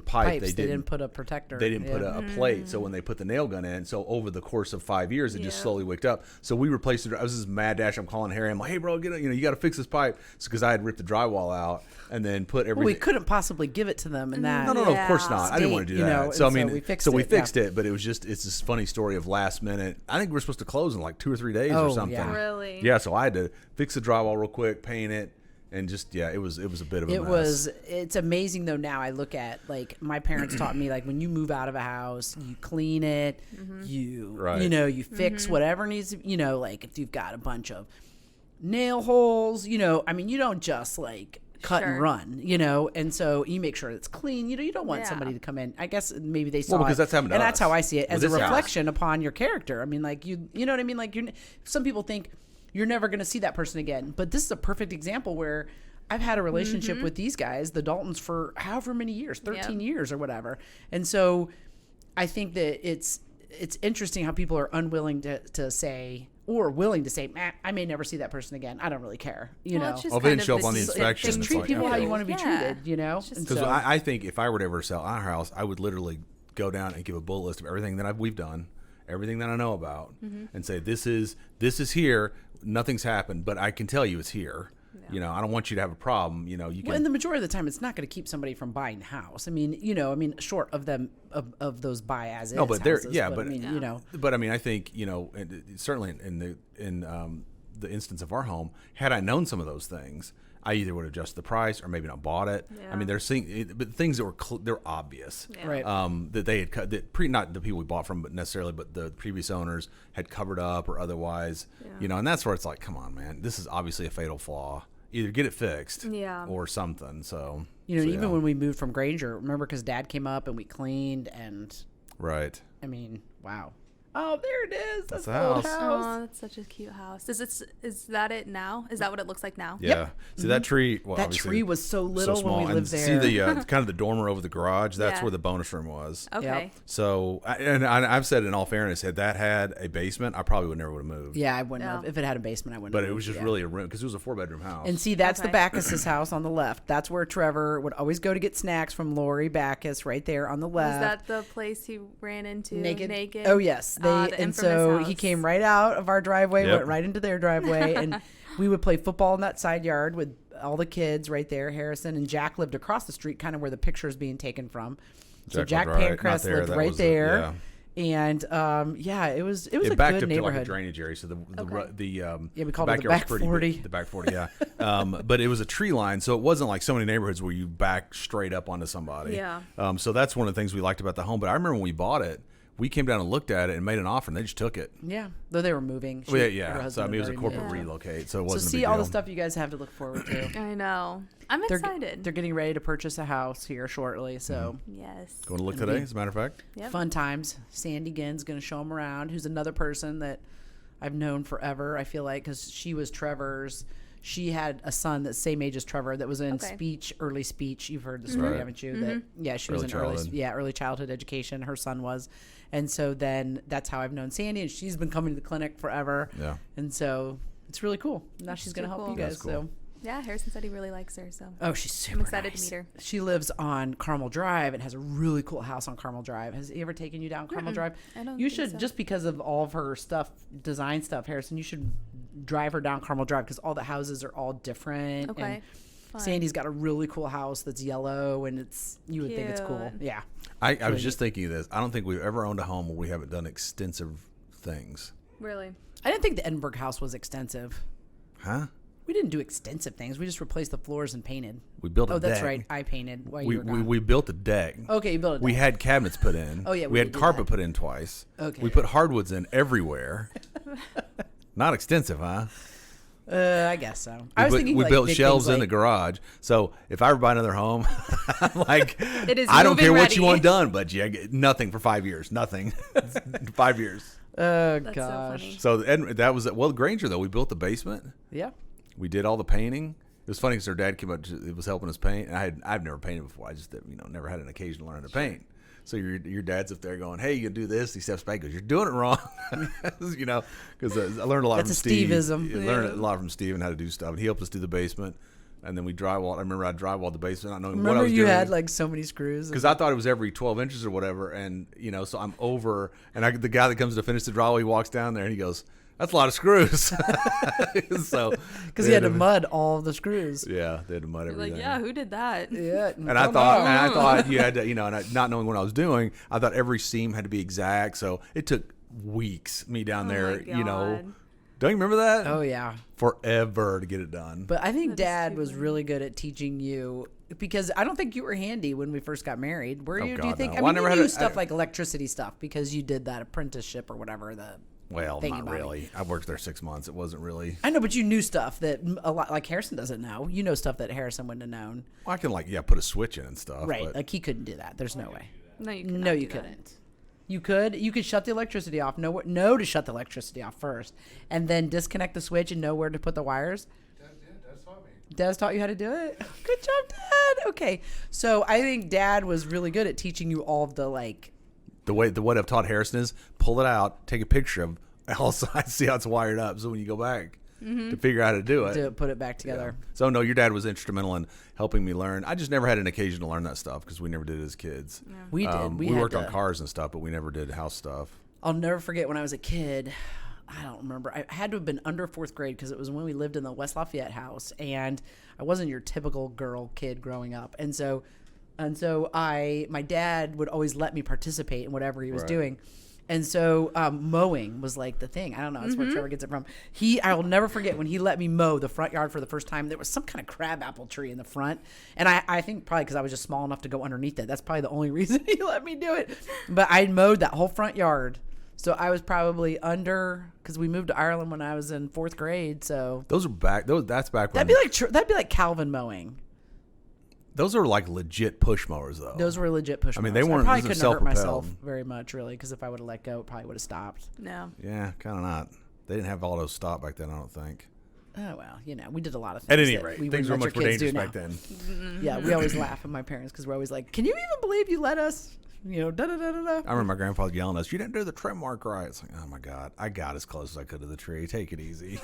pipe. Pipes, they didn't put a protector. They didn't put a plate. So when they put the nail gun in, so over the course of 5 years, it just slowly wicked up. So we replaced it. I was this mad dash. I'm calling Harry. I'm like, hey, bro, you got to fix this pipe. Because I had ripped the drywall out and then put everything. We couldn't possibly give it to them in that. No, of course not. I didn't want to do that. So I mean, we fixed we it, fixed it, but it's this funny story of last minute. I think we're supposed to close in like 2 or 3 days or something. Yeah. Really? Yeah. So I had to fix the drywall real quick, paint it. And just it was a bit of a mess. It's amazing though. Now I look at, like, my parents taught me, like, when you move out of a house, you clean it, you fix whatever needs to, like if you've got a bunch of nail holes, I mean, you don't just like cut Sure. and run, you know, and so you make sure it's clean. You know, you don't want Yeah. somebody to come in. I guess maybe they saw because it, that's happened to and that's us how I see it, as with a this house. reflection upon your character. I mean, like you know what I mean? Like some people think you're never going to see that person again, but this is a perfect example where I've had a relationship with these guys, the Daltons, for however many years, 13 years or whatever. And so I think that it's interesting how people are unwilling to say, or willing to say, I may never see that person again. I don't really care. You know, it's just Oh, they didn't kind show of up on the decent inspection. things just It's treat like, people how okay. you want to be Yeah. treated, you know? Just- And Because so- I think if I were to ever sell our house, I would literally go down and give a bullet list of everything that we've done, everything that I know about, and say this is here. Nothing's happened, but I can tell you it's here. You know, I don't want you to have a problem. You know, you can. Well, and the majority of the time, it's not going to keep somebody from buying the house. I mean, you know, short of them of those buy as is. No, but they're houses, but I mean, you know, But I mean, I think you know, certainly in the instance of our home, had I known some of those things, I either would have adjusted the price or maybe not bought it. Yeah. I mean, but things that were they're obvious. Yeah. Right. That they had cut not the people we bought from, but necessarily, but the previous owners had covered up or otherwise. Yeah. You know, and that's where it's like, come on, man, this is obviously a fatal flaw. Either get it fixed, Yeah. or something. So you know, so, even yeah. when we moved from Granger, remember, because Dad came up and we cleaned, and Right. I mean, wow. Oh, there it is. That's the the old house. house. Oh, that's such a cute house. Is that it now? Is that what it looks like now? Yeah. See that tree? Well, That obviously tree was so little small. when we lived and there. See the kind of the dormer over the garage. That's Yeah. where the bonus room was. Okay. So, I've said in all fairness, had that had a basement, I probably would have moved. Yeah, I wouldn't No. have. If it had a basement, I wouldn't But have it was moved, just yeah. really a room because it was a 4-bedroom house. And see, that's the Okay. Backus's house on the left. That's where Trevor would always go to get snacks from Lori Backus, right there on the Was left. that the place he ran into naked? Oh yes, The and infamous so he house. came right out of our driveway, Yep. went right into their driveway, and we would play football in that side yard with all the kids right there. Harrison and Jack lived across the street, kind of where the picture is being taken from. So Jack lived right- not Pancrest there, lived that right was there, and yeah, it was a it backed good up neighborhood. to like a drainage area, so Okay. we called it the backyard was back pretty big. 40. The back 40, yeah. But it was a tree line, so it wasn't like so many neighborhoods where you back straight up onto somebody. Yeah. So that's one of the things we liked about the home. But I remember when we bought it, we came down and looked at it and made an offer, and they just took it. Yeah, though they were moving. Well, her yeah. So husband I mean, it was a already corporate moved. relocate, so it So wasn't a see big all deal. the stuff you guys have to look forward to. I know. I'm They're excited. they're getting ready to purchase a house here shortly, so. Yes. Going to look Gonna today, be- as a matter of fact. Yep. Fun times. Sandy Ginn's going to show them around, who's another person that I've known forever, I feel like, because she was Trevor's. She had a son that's same age as Trevor that was in Okay. early speech. You've heard the story, Right. haven't you? That yeah, she was Early in childhood. early childhood education. Her son was, and so then that's how I've known Sandy, and she's been coming to the clinic forever. Yeah. And so it's really cool. Now she's going to so help cool. you guys. That's cool. So. Yeah, Harrison said he really likes her, so. Oh, she's super I'm excited nice. to meet her. She lives on Carmel Drive and has a really cool house on Carmel Drive. Has he ever taken you down Carmel Drive? I don't You think should, so. just because of all of her stuff, design stuff, Harrison, you should drive her down Carmel Drive because all the houses are all different. Okay. And Fun. Sandy's got a really cool house that's yellow, and you would think it's cool. Cute. Yeah. I was just thinking of this. I don't think we've ever owned a home where we haven't done extensive things. Really? I didn't think the Edinburgh house was extensive. Huh? We didn't do extensive things. We just replaced the floors and painted. We built a Oh, that's deck. right. I painted while We, you were we, gone. we built a deck. Okay, you built a We deck. had cabinets put in. Oh, yeah, we we had did do carpet that. put in twice. Okay. We put hardwoods in everywhere. Not extensive, huh? I guess so. I was thinking we like built big shelves things in the like- garage. So if I ever buy another home, I'm like, It is I don't care move-in what you ready. want done, but yeah, nothing for 5 years. Nothing. 5 years. Oh, That's so gosh. funny. So that was Granger though. We built the basement. Yeah. We did all the painting. It was funny because our dad came up. It was helping us paint. And I've never painted before. I just never had an occasion to learn to paint. So your dad's up there going, "Hey, you do this." He steps back, and goes, "You're doing it wrong," because I learned a lot That's from a Steve. Steve-ism. I learned a lot from Steve and how to do stuff. And he helped us do the basement, and then we drywalled. I remember I drywalled the basement, not knowing what I Remember was you doing. had like so many screws. Because I thought it was every 12 inches or whatever, and so I'm over, and the guy that comes to finish the drywall, he walks down there and he goes, "That's a lot of screws." So Because he had to mud all the screws. yeah, they had to mud You're everything. like, yeah, who did that? Yeah. And I thought you had to, and not knowing what I was doing, I thought every seam had to be exact. So it took weeks, me down Oh there, my God. Don't you remember that? Oh, yeah. Forever to get it done. But I think That is Dad too was funny. really good at teaching you because I don't think you were handy when we first got married. Were Oh, you? Do God, you think? no. I Well, I mean, never you had knew a- stuff like electricity stuff because you did that apprenticeship or whatever. Well, thinking not about it. really. I worked there 6 months. It wasn't really. I know, but you knew stuff that a lot, like Harrison doesn't know. You know stuff that Harrison wouldn't have known. Well, I can put a switch in and stuff. Right. But Like he couldn't do that. There's no way. No, you couldn't. No, you couldn't. You could shut the electricity off. Know to shut the electricity off first, and then disconnect the switch and know where to put the wires. Dad taught me. Dad taught you how to do it. Good job, Dad. Okay, so I think Dad was really good at teaching you all of the like. the way I've taught Harrison is pull it out, take a picture of all sides, see how it's wired up. So when you go back to figure out how to do it, To put it back together. Yeah. So no, your dad was instrumental in helping me learn. I just never had an occasion to learn that stuff because we never did it as kids. Yeah. We did. We had worked to- on cars and stuff, but we never did house stuff. I'll never forget when I was a kid. I don't remember. I had to have been under 4th grade because it was when we lived in the West Lafayette house, and I wasn't your typical kid growing up, and so my dad would always let me participate in whatever he was Right. doing. And so mowing was like the thing. I don't know. That's where Trevor gets it from. I will never forget when he let me mow the front yard for the first time. There was some kind of crabapple tree in the front. And I think probably because I was just small enough to go underneath it. That's probably the only reason he let me do it. But I mowed that whole front yard. So I was probably because we moved to Ireland when I was in 4th grade. So That's back when that'd be like Calvin mowing. those are like legit push mowers though. Those were legit push I mean, mowers. they weren't- I probably those are couldn't hurt myself self-propelled. very much, really, because if I would have let go, it probably would have stopped. No. Yeah, kind of not. They didn't have auto stop back then, I don't think. Oh, well, we did a lot of things. At any that rate, we things were wouldn't much let more your kids do dangerous back now. then. Yeah, we always laugh at my parents because we're always like, "Can you even believe you let us?" Da da da da da. I remember my grandfather yelling at us, "You didn't do the trim mark right." It's like, oh my God, I got as close as I could to the tree. Take it easy.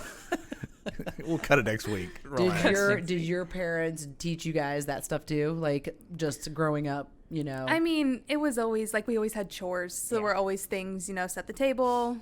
We'll cut it next week. Did your parents teach you guys that stuff too? Like just growing up, I mean, it was always like we always had chores. So there were always things, set the table,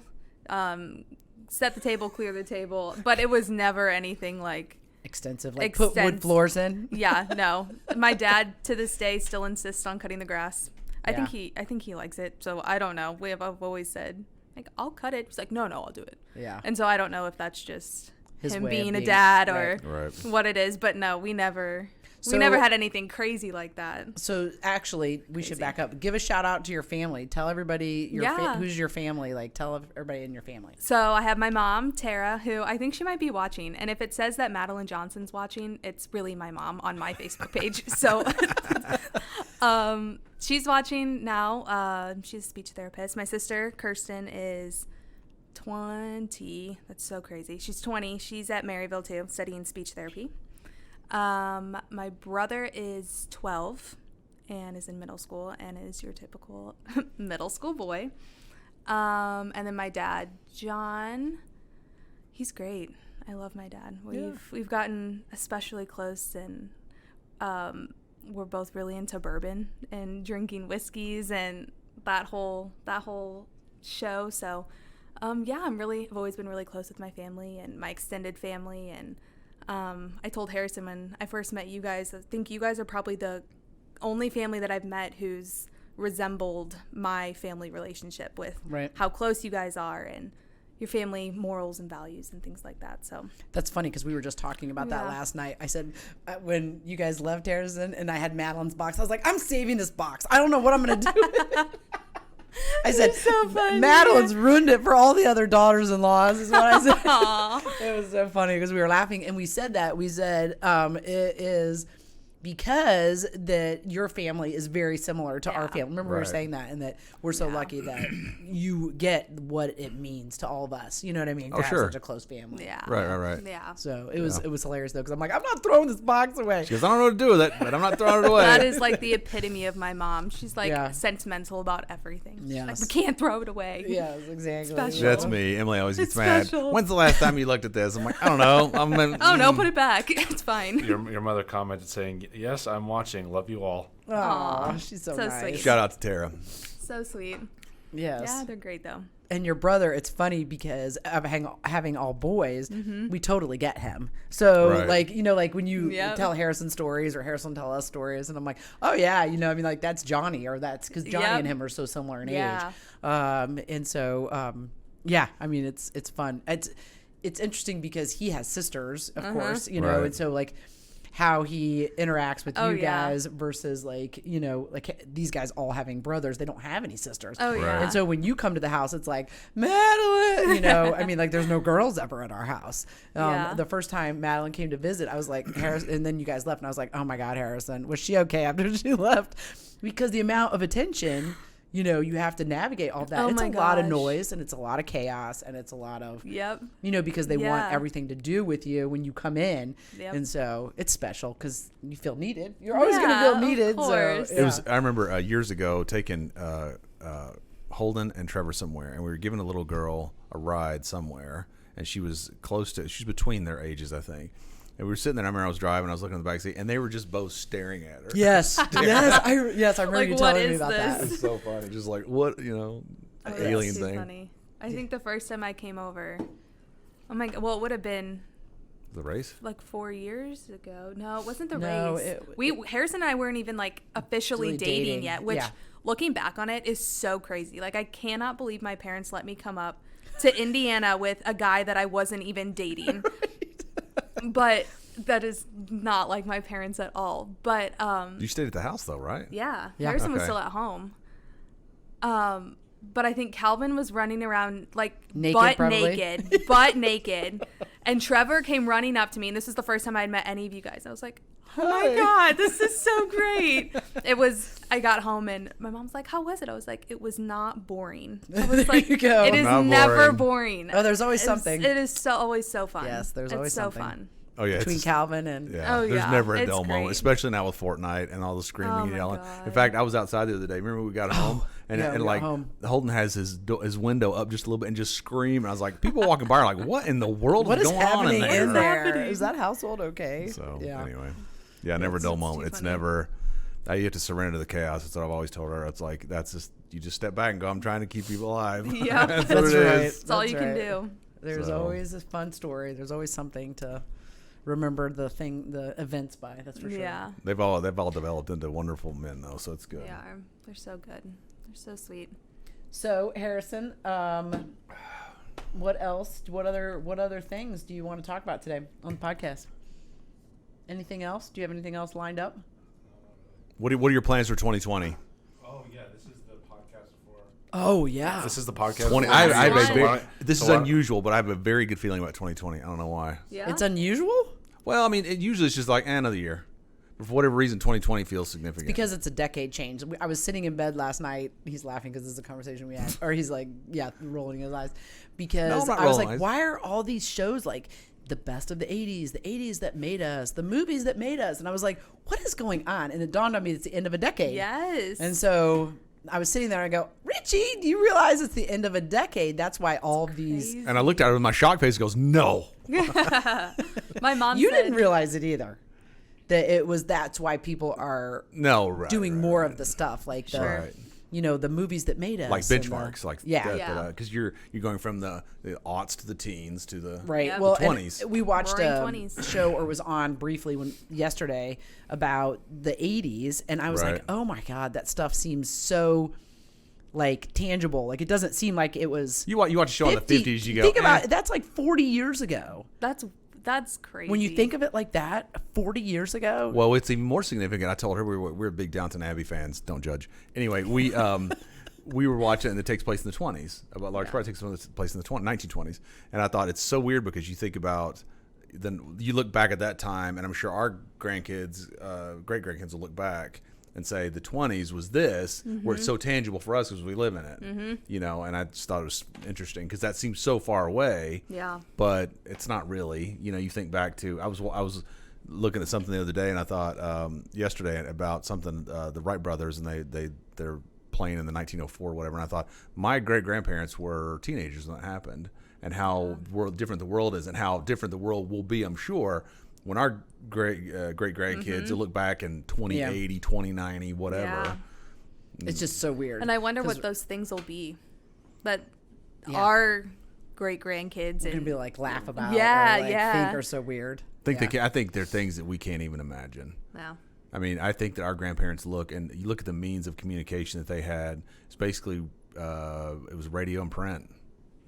clear the table. But it was never anything like extensive, like put wood floors in. Yeah, no. My dad to this day still insists on cutting the grass. I Yeah. think he likes it. So I don't know. I've always said like I'll cut it. He's like, no, I'll do it. Yeah. And so I don't know if that's just His him way of being a being- dad or Right. what it is. But no, we never So- had anything crazy like that. So actually, we should back up. Give a shout out to your family. Tell everybody who's your family. Like tell everybody in your family. So I have my mom, Tara, who I think she might be watching. And if it says that Madeline Johnson's watching, it's really my mom on my Facebook page. So she's watching now. She's a speech therapist. My sister, Kirsten, is 20. That's so crazy. She's 20. She's at Maryville, too, studying speech therapy. My brother is 12 and is in middle school and is your typical middle school boy. And then my dad, John, he's great. I love my dad. We've gotten especially close, and we're both really into bourbon and drinking whiskeys and that whole show. So I've always been really close with my family and my extended family. And I told Harrison when I first met you guys, I think you guys are probably the only family that I've met who's resembled my family relationship with how close you guys are and your family morals and values and things like that. So that's funny because we were just talking about that last night. I said when you guys left Harrison and I had Madeline's box, I was like, I'm saving this box. I don't know what I'm going to do with it. I said, so funny. Madeline's ruined it for all the other daughters-in-laws, is what I said. Aww. It was so funny because we were laughing and we said that. We said it is because that your family is very similar to our family. Remember we were saying that, and that we're so lucky that you get what it means to all of us. You know what I mean? To have such a close family. Yeah. Right. Yeah. So it was hilarious though because I'm like, I'm not throwing this box away. She goes, I don't know what to do with it, but I'm not throwing it away. That is like the epitome of my mom. She's like sentimental about everything. She's like, we can't throw it away. Yes, exactly. Special. That's me. Emily always gets It's mad. special. When's the last time you looked at this? I'm like, I don't know. Oh no, put it back. It's fine. Your mother commented saying, "Yes, I'm watching. Love you all." Aw, she's so So nice. sweet. Shout out to Tara. So sweet. Yes. Yeah, they're great though. And your brother, it's funny because of having all boys, we totally get him. So Right. like when you tell Harrison stories or Harrison tell us stories, and I'm like, oh yeah, like that's Johnny, or that's because Johnny and him are so similar in age. And so I mean it's fun. It's interesting because he has sisters, of course, Right. and so like how he interacts with Oh, you yeah. guys versus like, you know, like these guys all having brothers. They don't have any sisters. Oh, Right. yeah. And so when you come to the house, it's like, Madeline, you know, I mean, like there's no girls ever in our house. Yeah. The first time Madeline came to visit, I was like, Harrison, and then you guys left and I was like, oh my God, Harrison, was she okay after she left? Because the amount of attention, you know, you have to navigate all that. Oh It's my a lot of gosh. noise and it's a lot of chaos and it's a lot of, Yep. you know, because they want Yeah. everything to do with you when you come in. Yep. And so it's special because you feel needed. You're always going to Yeah, feel of needed. course. So, It was. I remember years ago taking Holden and Trevor somewhere, and we were giving a little girl a ride somewhere, and she was she's between their ages, I think. And we were sitting there. I remember I was driving. I was looking in the back seat, and they were just both staring at her. Yes. yes. I remember Like, you what telling me is about that. this? It's so funny. Just like what Oh, alien that's too thing. funny. I think the first time I came over, oh my god, well, it would have been The race. like 4 years ago. No, it wasn't the No, race. Harrison and I weren't even like officially Really dating dating, yet, which yeah. looking back on it is so crazy. Like, I cannot believe my parents let me come up to Indiana with a guy that I wasn't even dating. But that is not like my parents at all. But You stayed at the house though, right? yeah, Yeah. Harrison was Okay. still at home. But I think Calvin was running around like Naked, butt naked. And Trevor came running up to me, and this is the first time I'd met any of you guys. I was like, oh my Hi. God, this is so great. I got home, and my mom's like, how was it? I was like, it was not boring. I was like, you go. it is Not never boring. boring. Oh, there's always something. It is always so fun. Yes, there's it's always so something. fun. Oh yeah. Between it's- Calvin and Yeah, Oh, there's yeah. never a It's dull moment, great. especially now with Fortnite and all the screaming Oh, and my yelling. God. In fact, I was outside the other day. Remember we got home and, yeah, we and got like home. Holden has his window up just a little bit and just scream. And I was like, people walking by are like, what in the world what is is going on happening in there? in there? happening? Is that household okay? So yeah. anyway, yeah, never a dull it's moment. too It's funny. never. You have to surrender to the chaos. That's what I've always told her. It's like you just step back and go. I'm trying to keep people alive. Yeah. That's That's what it right. is. That's all That's you can right. do. There's So- always a fun story. There's always something to remember the events by. That's for sure. Yeah. They've all developed into wonderful men though, so it's good. They are. They're so good. They're so sweet. So Harrison, what else? What other things do you want to talk about today on the podcast? Anything else? Do you have anything else lined up? What are your plans for 2020? Oh yeah, this is the podcast for. Oh yeah. This is the podcast. 20. for- I have a So very, why- this so is why- unusual, but I have a very good feeling about 2020. I don't know why. Yeah. It's unusual Well, I mean, usually it's just like another year. But for whatever reason, 2020 feels significant. because it's a decade change. I was sitting in bed last night. He's laughing because this is a conversation we had, or he's like, yeah, rolling his eyes because No, I'm not I was rolling like, eyes. why are all these shows like the best of the 80s that made us, the movies that made us? And I was like, what is going on? And it dawned on me it's the end of a decade. Yes. And so I was sitting there and I go, Richie, do you realize it's the end of a decade? That's why all these. Crazy. and I looked at her with my shock face. Goes, no. My mom You said, didn't realize it either. That it was. That's why people are No, right, doing right, more right. of the stuff like the, Sure. Right. you know, the movies that made us, Like and the- benchmarks, like yeah. Yeah. because you're going from the aughts to the teens to the Right. Yep. Well, The and 20s. we watched Roaring a 20s. show or was on briefly yesterday about the 80s, and I was Right. like, oh my god, that stuff seems so like tangible. Like it doesn't seem like it was. You watch a show in the 50s, you go, Think about eh. it. That's like 40 years ago. that's crazy. When you think of it like that, 40 years ago. Well, it's even more significant. I told her we're big Downton Abbey fans. Don't judge. Anyway, we were watching, and it takes place in the 20s. A large part takes place in the 1920s. And I thought it's so weird because you think about, then you look back at that time, and I'm sure our grandkids, great grandkids will look back and say the 20s was this, where it's so tangible for us because we live in it. You know, and I just thought it was interesting because that seems so far away. Yeah. But it's not really. You know, you think back to I was looking at something the other day, and I thought yesterday about something the Wright brothers, and they're playing in the 1904 or whatever, and I thought my great grandparents were teenagers when that happened, and how different the world is, and how different the world will be. I'm sure when our great grandkids will look back in 2080, 2090, whatever. Yeah. it's just so weird. And I wonder 'Cause what those things will be. That Yeah. our great grandkids we're gonna and be like laugh about. Yeah, or like yeah. Think are so weird. I think they're things that we can't even imagine. yeah. I mean, I think that our grandparents look, and you look at the means of communication that they had. It's basically it was radio and print.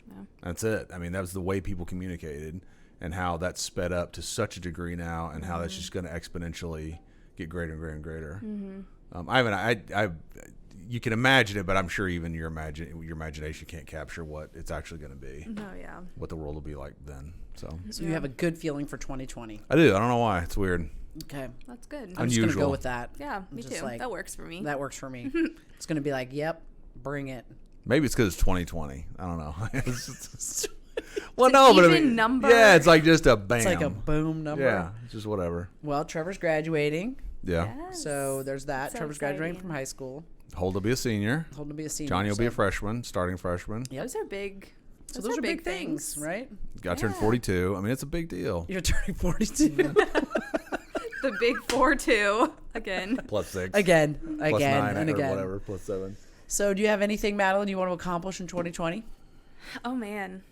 Yeah. That's it. I mean, that was the way people communicated, and how that's sped up to such a degree now, and how that's just going to exponentially get greater and greater and greater. You can imagine it, but I'm sure even your imagination can't capture what it's actually going to be. Oh yeah. What the world will be like then. So you have a good feeling for 2020. I do. I don't know why. It's weird. Okay. That's good. I'm just going to Unusual. go with that. Yeah, me Just too. like- That works for me. That works for me. It's going to be like, yep, bring it. Maybe it's because it's 2020. I don't know. Well, an no, but I even mean, number. yeah, it's like just a bam. It's like a boom number. Yeah, it's just whatever. Well, Trevor's graduating. Yeah. Yes. So there's that. So Trevor's graduating exciting. from high school. Holt will be a senior. Holding to be a senior. Johnny will be a so- freshman, starting freshman. Yep. Those are big. So those are big things, right? Got turned Yeah. 42. I mean, it's a big deal. You're turning 42. The big 4-2 again. Plus 6. again, Plus again, 9 and or again. whatever. Plus 7. So do you have anything, Madeline, you want to accomplish in 2020? Oh man,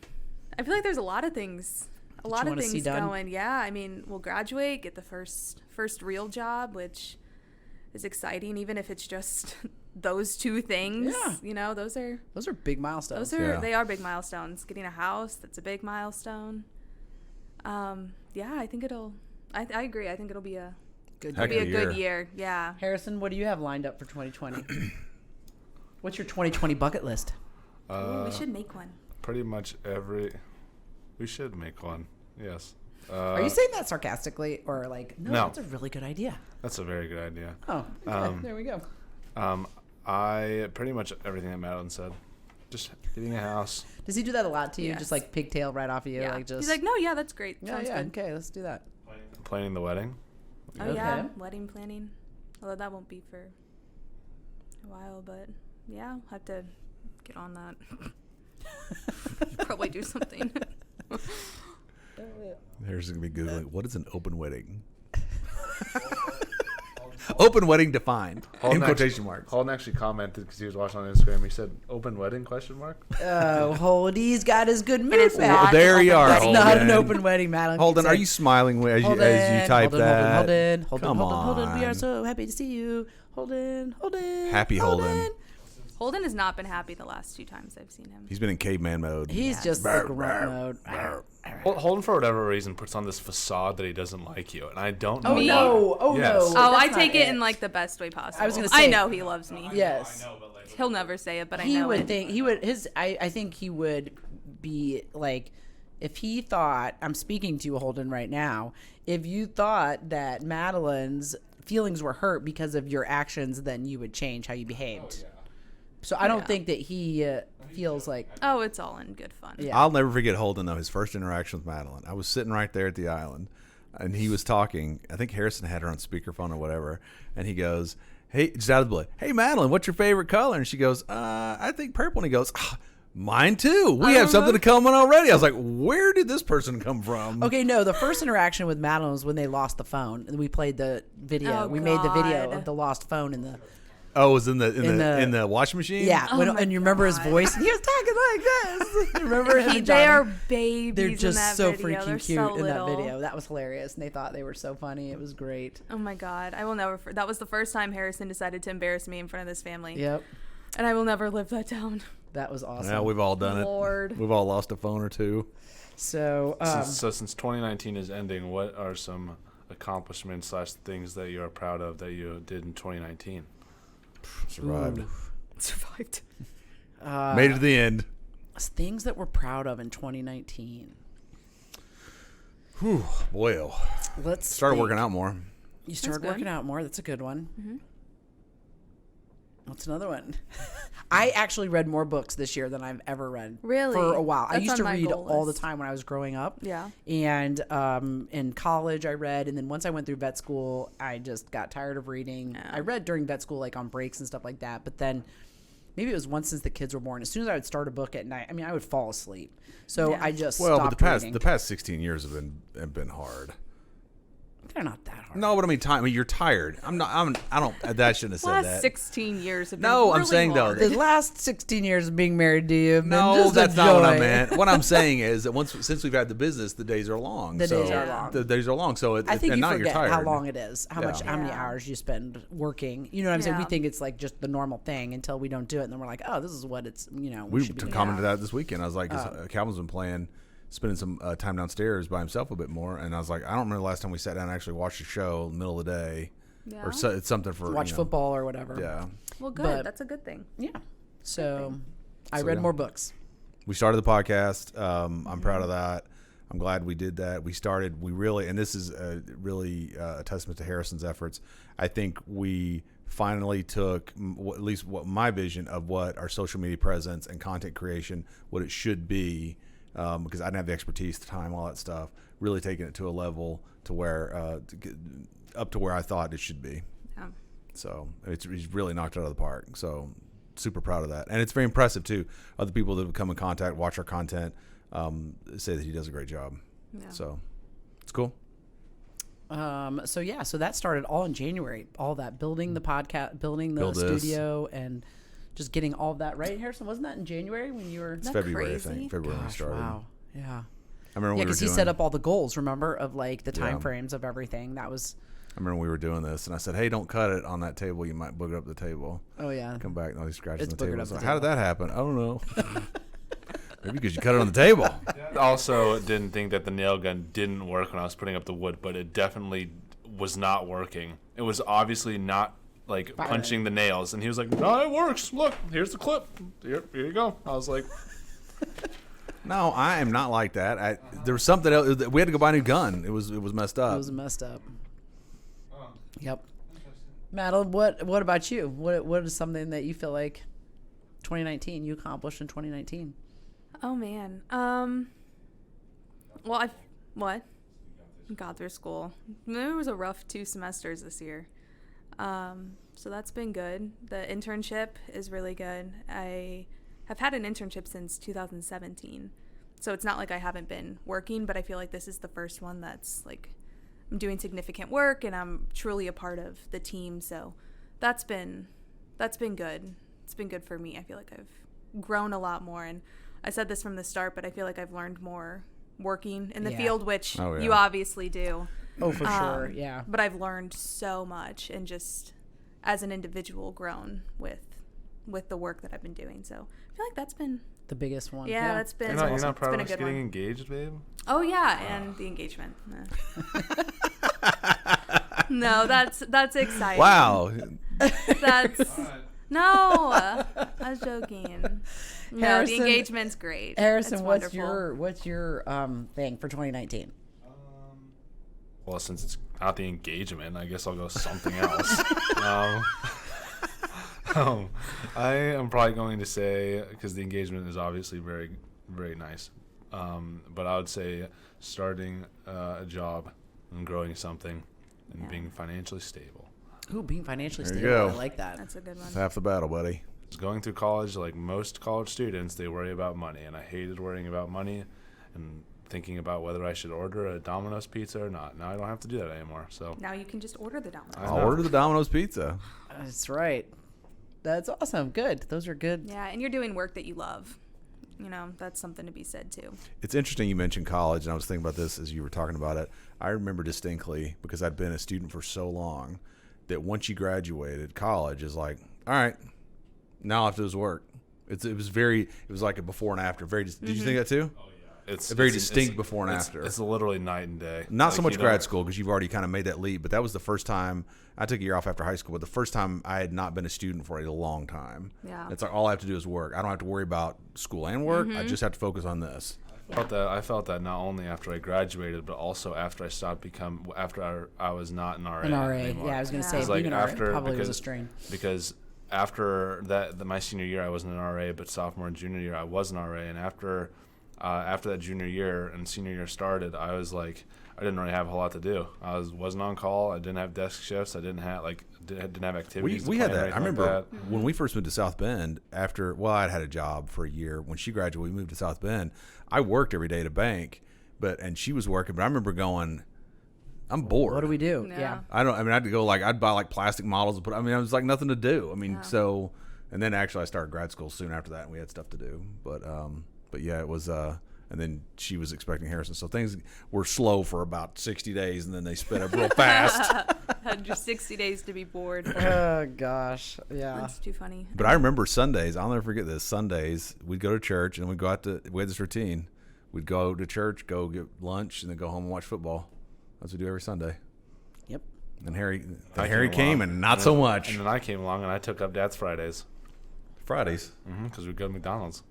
I feel like there's a lot of things. A lot of wanna see things done? going. Yeah, I mean, we'll graduate, get the first real job, which is exciting, even if it's just those two things. Yeah. You know, those are big milestones. Yeah. they are big milestones. Getting a house, that's a big milestone. Yeah, I think I agree. I think it'll be a Good. Heck be a of a good year. year. Yeah. Harrison, what do you have lined up for 2020? What's your 2020 bucket list? Ooh, we should make one. Pretty much we should make one. Yes. Are you saying that sarcastically or like, no, No. that's a really good idea? That's a very good idea. Oh, okay. There we go. I pretty much everything that Madeline said. Just getting a house. Does he do that a lot to you? Yes. Just like pigtail right off of you? Yeah. Like just, He's like, no, yeah, that's great. yeah, Sounds yeah, good. okay, let's do that. Planning the wedding. Oh yeah, Okay. wedding planning. Although that won't be for a while, but yeah, I'll have to get on that. Probably do something. There's going to be Googling, what is an open wedding? Open wedding defined. In quotation marks. Holden actually commented because he was watching on Instagram. He said, "Open wedding?" Question mark. Oh, Holdy's got his good man is back. not There you are, That's not an Holden. open wedding, Madeline. Holden, Keep are saying, you smiling as you Holden, type Holden, that? Holden, Come Holden, we are on. so happy to see you. Holden. Happy Holden. Holden has not been happy the last 2 times I've seen him. He's been in caveman mode. He's just like grunt mode. Holden, for whatever reason, puts on this facade that he doesn't like you, and I don't know. Oh Me? no! Oh Yes. no! Oh, I That's take not it in like the best way possible. I was gonna I say- know he loves me. Yes. He'll never say it, but I He know would it. think he would his. I think he would be like, if he thought, I'm speaking to you, Holden, right now. If you thought that Madeline's feelings were hurt because of your actions, then you would change how you behaved. So I don't Yeah. think that he feels like. Oh, it's all in good fun. Yeah. I'll never forget Holden, though, his first interaction with Madeline. I was sitting right there at the island, and he was talking. I think Harrison had her on speakerphone or whatever, and he goes, hey, just out of the blue, hey, Madeline, what's your favorite color? And she goes, I think purple. And he goes, mine too. We have something to come on already. I was like, where did this person come from? Okay, no, the first interaction with Madeline was when they lost the phone, and we played the video. Oh, we made the video God. of the lost phone in the. Oh, it was in In the washing machine? Yeah, Oh my and you remember his God. voice, and he was talking like this. You remember him? and They Johnny? are babies. They're in just that so video. freaking They're cute so in that little. video. That was hilarious, and they thought they were so funny. It was great. Oh my God, I will never. That was the first time Harrison decided to embarrass me in front of this family. Yep, And I will never live that down. that was awesome. Yeah, we've all done it. Lord. We've all lost a phone or two. So, Since 2019 is ending, what are some accomplishments / things that you are proud of that you did in 2019? Survived. Survived. Made it to the end. things that we're proud of in 2019. Whew, boy, oh. Let's Started think. working out more. You started good. working out more. That's a good one. Mm-hmm. What's another one? I actually read more books this year than I've ever read. Really? For a while. I That's used to on my read goal all the list. time when I was growing up. Yeah. And in college I read, and then once I went through vet school, I just got tired of reading. Yeah. I read during vet school, like on breaks and stuff like that. But then maybe it was once since the kids were born. As soon as I would start a book at night, I mean, I would fall asleep. So Yeah. I just Well, stopped but reading. the past 16 years have been hard. They're not that hard. No, but I mean, time. I mean, you're tired. I don't. I shouldn't have said Last that. 16 years have been No, I'm really saying, though, hard. The last 16 years of being married to you have been No, just a that's not what I joy. meant. What I'm saying is that since we've had the business, the days are long. The days So are long. The days are long. So I think and you now forget you're tired. how long it is, how many Yeah. hours you spend working. You know what I'm saying? We Yeah. think it's like just the normal thing until we don't do it, and then we're like, oh, this is what it's. We We should be doing. commented that this weekend. I was like, Calvin's been playing spending some time downstairs by himself a bit more. And I was like, I don't remember the last time we sat down and actually watched a show in the middle of the day. Yeah. Or it's something for Watch football or whatever. Yeah. Well, good. But- That's a good thing. Yeah. So I So, read yeah. more books. We started the podcast. I'm proud of that. I'm glad we did that. We really, and this is really a testament to Harrison's efforts. I think we finally took at least what my vision of what our social media presence and content creation, what it should be, because I didn't have the expertise, the time, all that stuff, really taking it to a level to where, up to where I thought it should be. Yeah. So he's really knocked it out of the park. So super proud of that. And it's very impressive too. Other people that have come in contact, watch our content, say that he does a great job. Yeah. So it's cool. So that started all in January. All that building the podcast, building the Build this. studio, and just getting all of that right. Harrison, wasn't that in January when you were? It's Isn't that February, crazy? I think. February when we Gosh, started. wow. Yeah. I remember Yeah, we were because he doing, set up all the goals. Remember, of like the time Yeah. frames of everything. That was. I remember we were doing this, and I said, "Hey, don't cut it on that table. You might booger up the table." Oh yeah. Come back, and all these scratches It's on the table. boogered I up was the like, how did table. that happen? I don't know. Maybe because you cut it on the table. Also, didn't think that the nail gun didn't work when I was putting up the wood, but it definitely was not working. It was obviously not like Fire. punching the nails, and he was like, "No, it works. Look, here's the clip. Here you go." I was like, No, I am not like that. There was something else. We had to go buy a new gun. It was messed up. It was messed up. Yep. Madeline, what about you? What is something that you feel like 2019 you accomplished in 2019? Oh man. Well, what? Got through school. It was a rough 2 semesters this year. So that's been good. The internship is really good. I have had an internship since 2017. So it's not like I haven't been working, but I feel like this is the first one that's like I'm doing significant work and I'm truly a part of the team. So that's been good. It's been good for me. I feel like I've grown a lot more, and I said this from the start, but I feel like I've learned more working in the Yeah. field, which Oh, yeah. you obviously do. Oh, for sure. Yeah. But I've learned so much, and just as an individual grown with the work that I've been doing. So I feel like that's been The biggest one. yeah, that's been "You're not, awesome. you're not It's proud been of a us good getting one. engaged, babe?" Oh yeah, and the engagement. No, that's exciting. Wow. That's no. I was joking. No, the Harrison- engagement's great. Harrison, It's what's wonderful. your thing for 2019? Well, since it's not the engagement, I guess I'll go something else. I am probably going to say, because the engagement is obviously very, very nice, but I would say starting a job and growing something and Yeah. being financially stable. Ooh, being financially There you stable. go. I like that. That's a good one. It's half the battle, buddy. Going through college, like most college students, they worry about money, and I hated worrying about money and thinking about whether I should order a Domino's pizza or not. Now I don't have to do that anymore. So Now you can just order the Domino's. I I'll know. order the Domino's pizza. That's right. That's awesome. Good. Those are good. Yeah, and you're doing work that you love. You know, that's something to be said too. It's interesting you mentioned college, and I was thinking about this as you were talking about it. I remember distinctly, because I'd been a student for so long, that once you graduated, college is like, all right, now all I have to do is work. It was like a before and after. Did you think that too? it's A very distinct before and after. It's literally night and day. Not Like, so much you know, grad school, because you've already kind of made that leap, but that was the first time I took a year off after high school, but the first time I had not been a student for a long time. Yeah. It's like all I have to do is work. I don't have to worry about school and work. I just have to focus on this. I felt that not only after I graduated, but also after I was not an RA. An RA. anymore. Yeah, I was going to Yeah. say It's being like an RA after- probably was a because- strain. Because after my senior year, I wasn't an RA, but sophomore and junior year, I was an RA. And after that junior year and senior year started, I was like, I didn't really have a whole lot to do. I wasn't on call. I didn't have desk shifts. I didn't have activities. We to had plan or that. I anything like remember that. when we first moved to South Bend, I'd had a job for a year. When she graduated, we moved to South Bend. I worked every day at a bank, and she was working, but I remember going, I'm bored. What do we do? Yeah. I'd go I'd buy like plastic models and it was like nothing to do. I mean, Yeah. and then actually I started grad school soon after that, and we had stuff to do. But yeah, it was, and then she was expecting Harrison. So things were slow for about 60 days, and then they sped up real fast. Had your 60 days to be bored. Oh, gosh. Yeah. That's too funny. But I remember Sundays. I'll never forget this. Sundays, we'd go to church, and we had this routine. We'd go to church, go get lunch, and then go home and watch football. That's what we do every Sunday. Yep. And Harry came came, along, and not so much. And then I came along and I took up Dad's Fridays. Fridays. Because we'd go to McDonald's.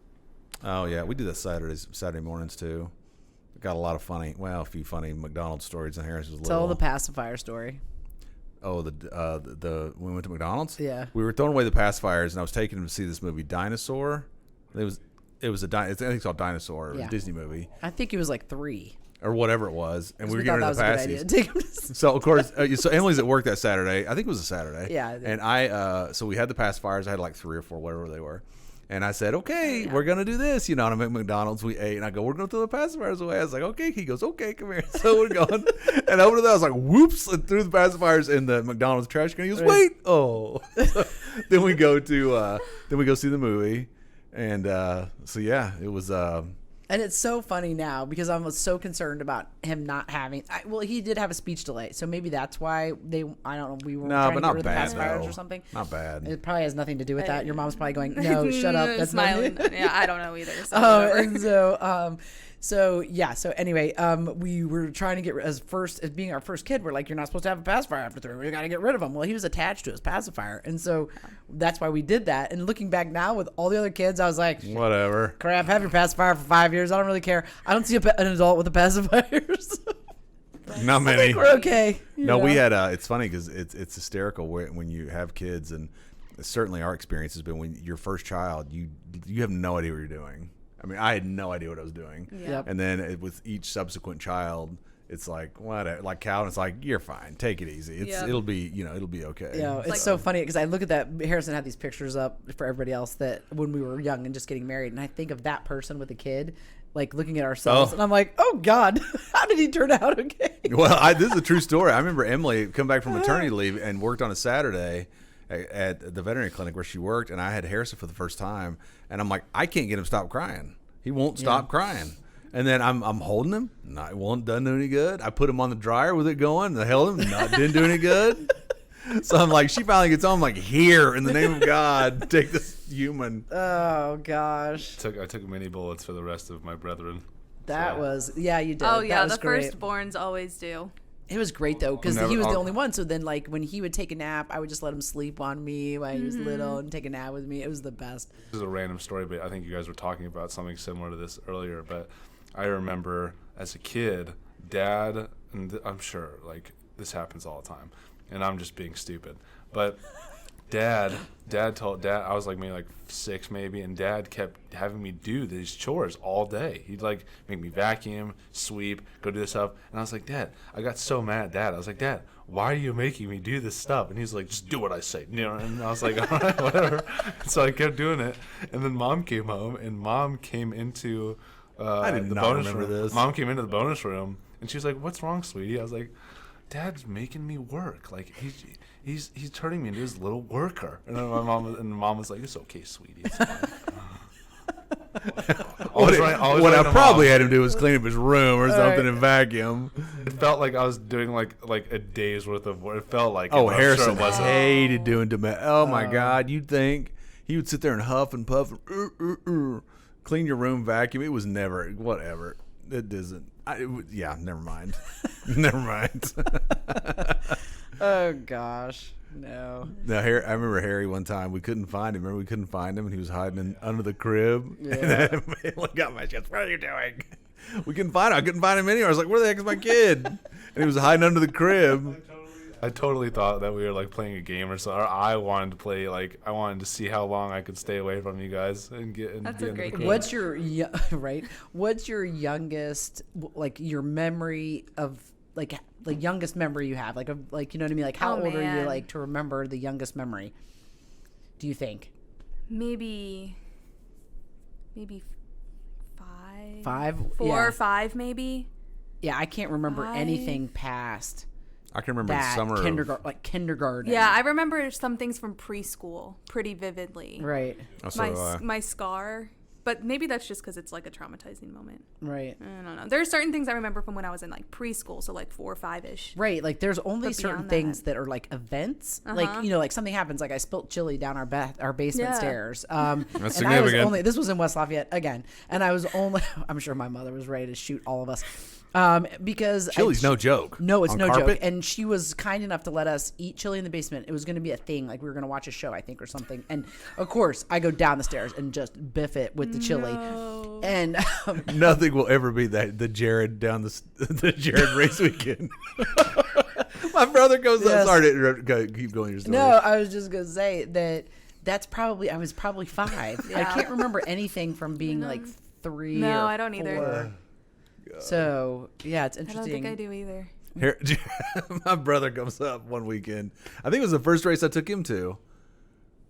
Oh yeah, we do that Saturday mornings too. Got a few funny McDonald's stories in Harris was little. Tell the pacifier story. Oh, the when we went to McDonald's. Yeah. We were throwing away the pacifiers, and I was taking him to see this movie, Dinosaur. It was I think it's called Dinosaur. It was a Disney movie I think he was like 3. or whatever it was, and we were thought getting rid that of was the a good passies. idea. Take him to So of course, so Emily's at work that Saturday. I think it was a Saturday. Yeah. And so we had the pacifiers. I had like 3 or 4, whatever they were. And I said, okay, we're going to do this. And I'm at McDonald's. We ate. And I go, we're going to throw the pacifiers away. I was like, okay. He goes, okay, come here. So we're going. And over to that, I was like, whoops, and threw the pacifiers in the McDonald's trash can. He goes, wait. Oh. So then we go see the movie. And so, yeah, it was. And it's so funny now because I was so concerned about him not having. He did have a speech delay, so maybe that's why we weren't trying to get rid of the pacifiers or something. Not bad. It probably has nothing to do with that. Your mom's probably going, "No, shut up." That's smiling. Yeah, I don't know either. So and so anyway, we were trying to get as being our first kid, we're like, you're not supposed to have a pacifier after 3. We got to get rid of him. Well, he was attached to his pacifier, and so that's why we did that. And looking back now with all the other kids, I was like, whatever. Crap, have your pacifier for 5 years. I don't really care. I don't see an adult with a pacifiers. Not many. I think we're okay. No, we had. It's funny because it's hysterical when you have kids, and certainly our experience has been when your first child, you have no idea what you're doing. I mean, I had no idea what I was doing. Yep. And then with each subsequent child, it's like whatever. Like Calvin, it's like you're fine. Take it easy. It'll be okay. Yeah, it's so funny because I look at that. Harrison had these pictures up for everybody else that when we were young and just getting married, and I think of that person with a kid, like looking at ourselves, and I'm like, oh God, how did he turn out okay? Well, this is a true story. I remember Emily come back from maternity leave and worked on a Saturday at the veterinary clinic where she worked, and I had Harrison for the first time, and I'm like, I can't get him to stop crying. He won't stop crying. And then I'm holding him. Doesn't do any good. I put him on the dryer with it going. I held him. Didn't do any good. So I'm like, she finally gets home. I'm like, here, in the name of God, take this human. Oh gosh. I took many bullets for the rest of my brethren. That was you did. Oh yeah, that was the great. firstborns always do. It was great though because he was the only one. So then, like when he would take a nap, I would just let him sleep on me while he was little and take a nap with me. It was the best. This is a random story, but I think you guys were talking about something similar to this earlier. But I remember as a kid, Dad, and I'm sure like this happens all the time, and I'm just being stupid, but Dad told Dad, I was like maybe like 6 maybe, and Dad kept having me do these chores all day. He'd like make me vacuum, sweep, go do this stuff, and I was like, Dad, I got so mad at Dad. I was like, Dad, why are you making me do this stuff? And he's like, just do what I say. And I was like, all right, whatever. So I kept doing it, and then Mom came home, and Mom came into I did the not bonus remember room. this. Mom came into the bonus room, and she was like, what's wrong, sweetie? I was like, Dad's making me work. Like he's turning me into his little worker. And then mom was like, it's okay, sweetie. It's fine. What I probably had him do was clean up his room or something and vacuum. It felt like I was doing like a day's worth of work. It felt like Harrison sure hated doing domestic. Oh my God, you'd think he would sit there and huff and puff and clean your room, vacuum. It was never whatever. It doesn't. Never mind. Never mind. Oh gosh, no. Now, I remember Harry one time. We couldn't find him. Remember, we couldn't find him, and he was hiding under the crib. Yeah. And I got my chest. What are you doing? We couldn't find him. I couldn't find him anywhere. I was like, where the heck is my kid? And he was hiding under the crib. I totally thought that we were like playing a game or something. Or I wanted to play I wanted to see how long I could stay away from you guys and get. And That's be a under great the game. crib. What's your youngest, like your memory of like the youngest memory you have, like you know what I mean, like how old are you, man. like to remember the youngest memory? Do you think? Maybe 5. 4 or 5 maybe. Yeah, I can't remember 5. anything past I can remember the that summer. kindergarten. Yeah, I remember some things from preschool pretty vividly. Right. So do I. My scar But maybe that's just because it's like a traumatizing moment. Right. I don't know. There are certain things I remember from when I was in like preschool, so like 4 or 5-ish. Right. Like there's only But certain beyond things that are like events. Like, you know, like something happens, like I spilt chili down our basement Yeah. stairs. That's and I was significant. this was in West Lafayette again. And I was only, I'm sure my mother was ready to shoot all of us. Because Chili's no joke. No, it's On no carpet? joke. And she was kind enough to let us eat chili in the basement. It was going to be a thing. Like we were going to watch a show, I think, or something. And of course, I go down the stairs and just biff it with the chili. No. And Nothing will ever be the Jared down the Jared race weekend. My brother goes up. Yes. Sorry to interrupt. Go, keep going your story. no, I was just going to say that I was probably 5. I Yeah. can't remember anything from being like 3 No, or I don't either. 4. So, yeah, it's I don't interesting. think I do either. Here, my brother comes up one weekend. I think it was the first race I took him to.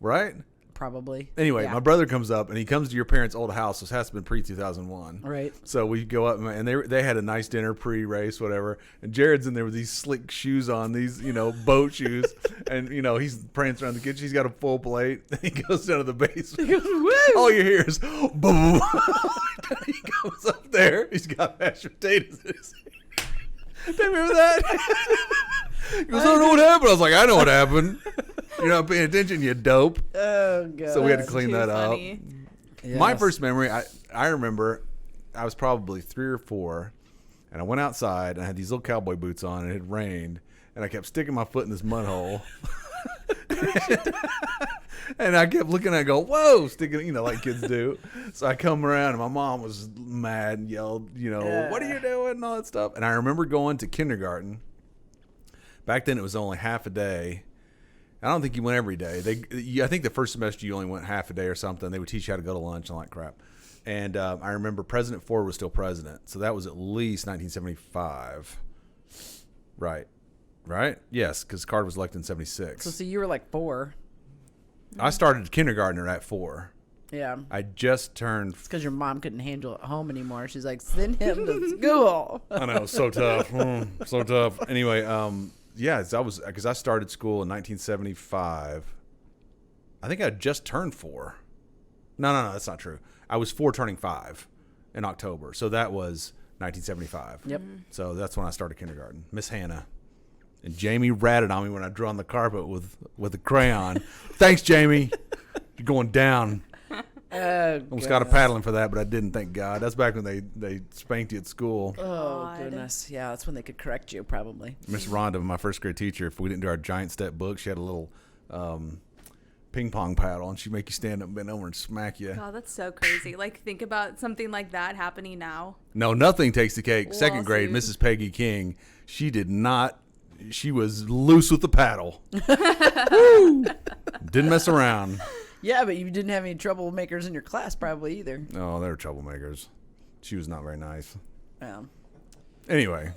Right? Probably. Anyway, Yeah. my brother comes up and he comes to your parents' old house. This has to been pre-2001. Right. So we go up and they had a nice dinner pre-race, whatever. And Jared's in there with these slick shoes on, these, boat shoes. And, he's prancing around the kitchen. He's got a full plate. He goes down to the basement. He goes, woo! All you hear is boom. He goes up there. He's got mashed potatoes in his hand. Do you remember that? He goes, I don't know what happened. I was like, I know what happened. You're not paying attention, you dope. Oh, God. So we had to clean Too that funny. up. Yes. My first memory, I remember I was probably 3 or 4, and I went outside and I had these little cowboy boots on and it had rained, and I kept sticking my foot in this mud hole. And I kept looking at it and go, whoa, sticking, like kids do. So I come around and my mom was mad and yelled, what are you doing and all that stuff. And I remember going to kindergarten. Back then it was only half a day. I don't think you went every day. I think the first semester you only went half a day or something. They would teach you how to go to lunch and all that crap. And I remember President Ford was still president. So that was at least 1975. Right? Yes, because Carter was elected in 76. So you were like 4. I started kindergarten at 4. Yeah. I just turned. It's because your mom couldn't handle it at home anymore. She's like, send him to school. I know, so tough. So tough. Anyway, yeah, because I started school in 1975. I think I just turned 4. No, that's not true. I was 4 turning 5 in October. So that was 1975. Yep. So that's when I started kindergarten. Miss Hannah. And Jamie ratted on me when I drew on the carpet with a crayon. Thanks, Jamie. You're going down. Almost got a paddling for that, but I didn't, thank God. That's back when they spanked you at school. Oh, God. goodness. Yeah, that's when they could correct you, probably. Miss Rhonda, my first grade teacher, if we didn't do our giant step book, she had a little ping pong paddle, and she'd make you stand up and bend over and smack you. God, that's so crazy. Like, think about something like that happening now. No, nothing takes the cake. Second grade, Lawsuit. Mrs. Peggy King, she did not. She was loose with the paddle. Woo! Didn't mess around. Yeah, but you didn't have any troublemakers in your class probably either. Oh, they were troublemakers. She was not very nice. Yeah. Anyway,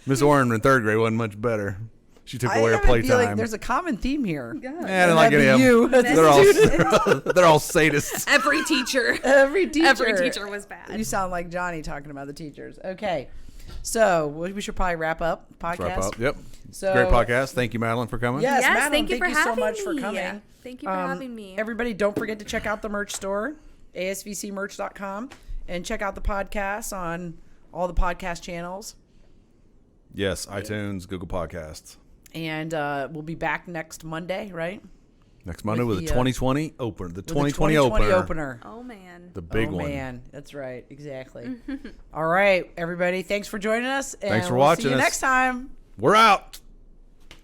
Miss Oren in 3rd grade wasn't much better. She took away her have a feeling playtime. there's a common theme here. I didn't like any of them. You, as a student. They're all sadists. Every teacher. Every teacher was bad. You sound like Johnny talking about the teachers. Okay. So we should probably wrap up the podcast. Wrap up. Yep. So- Great podcast. Thank you, Madeline, for coming. Yes, Yes, Madeline, thank you for so having much for me. coming. Thank you for having me. Everybody, don't forget to check out the merch store, asvcmerch.com, and check out the podcast on all the podcast channels. Yes, iTunes, Google Podcasts. And we'll be back next Monday, right? Next Monday with the, the 2020 opener. The With 2020 the 2020 opener. opener. Oh, man. The big oh, one. man. That's right. Exactly. All right, everybody. Thanks for joining us. And Thanks for we'll watching see you us. next time. We're out.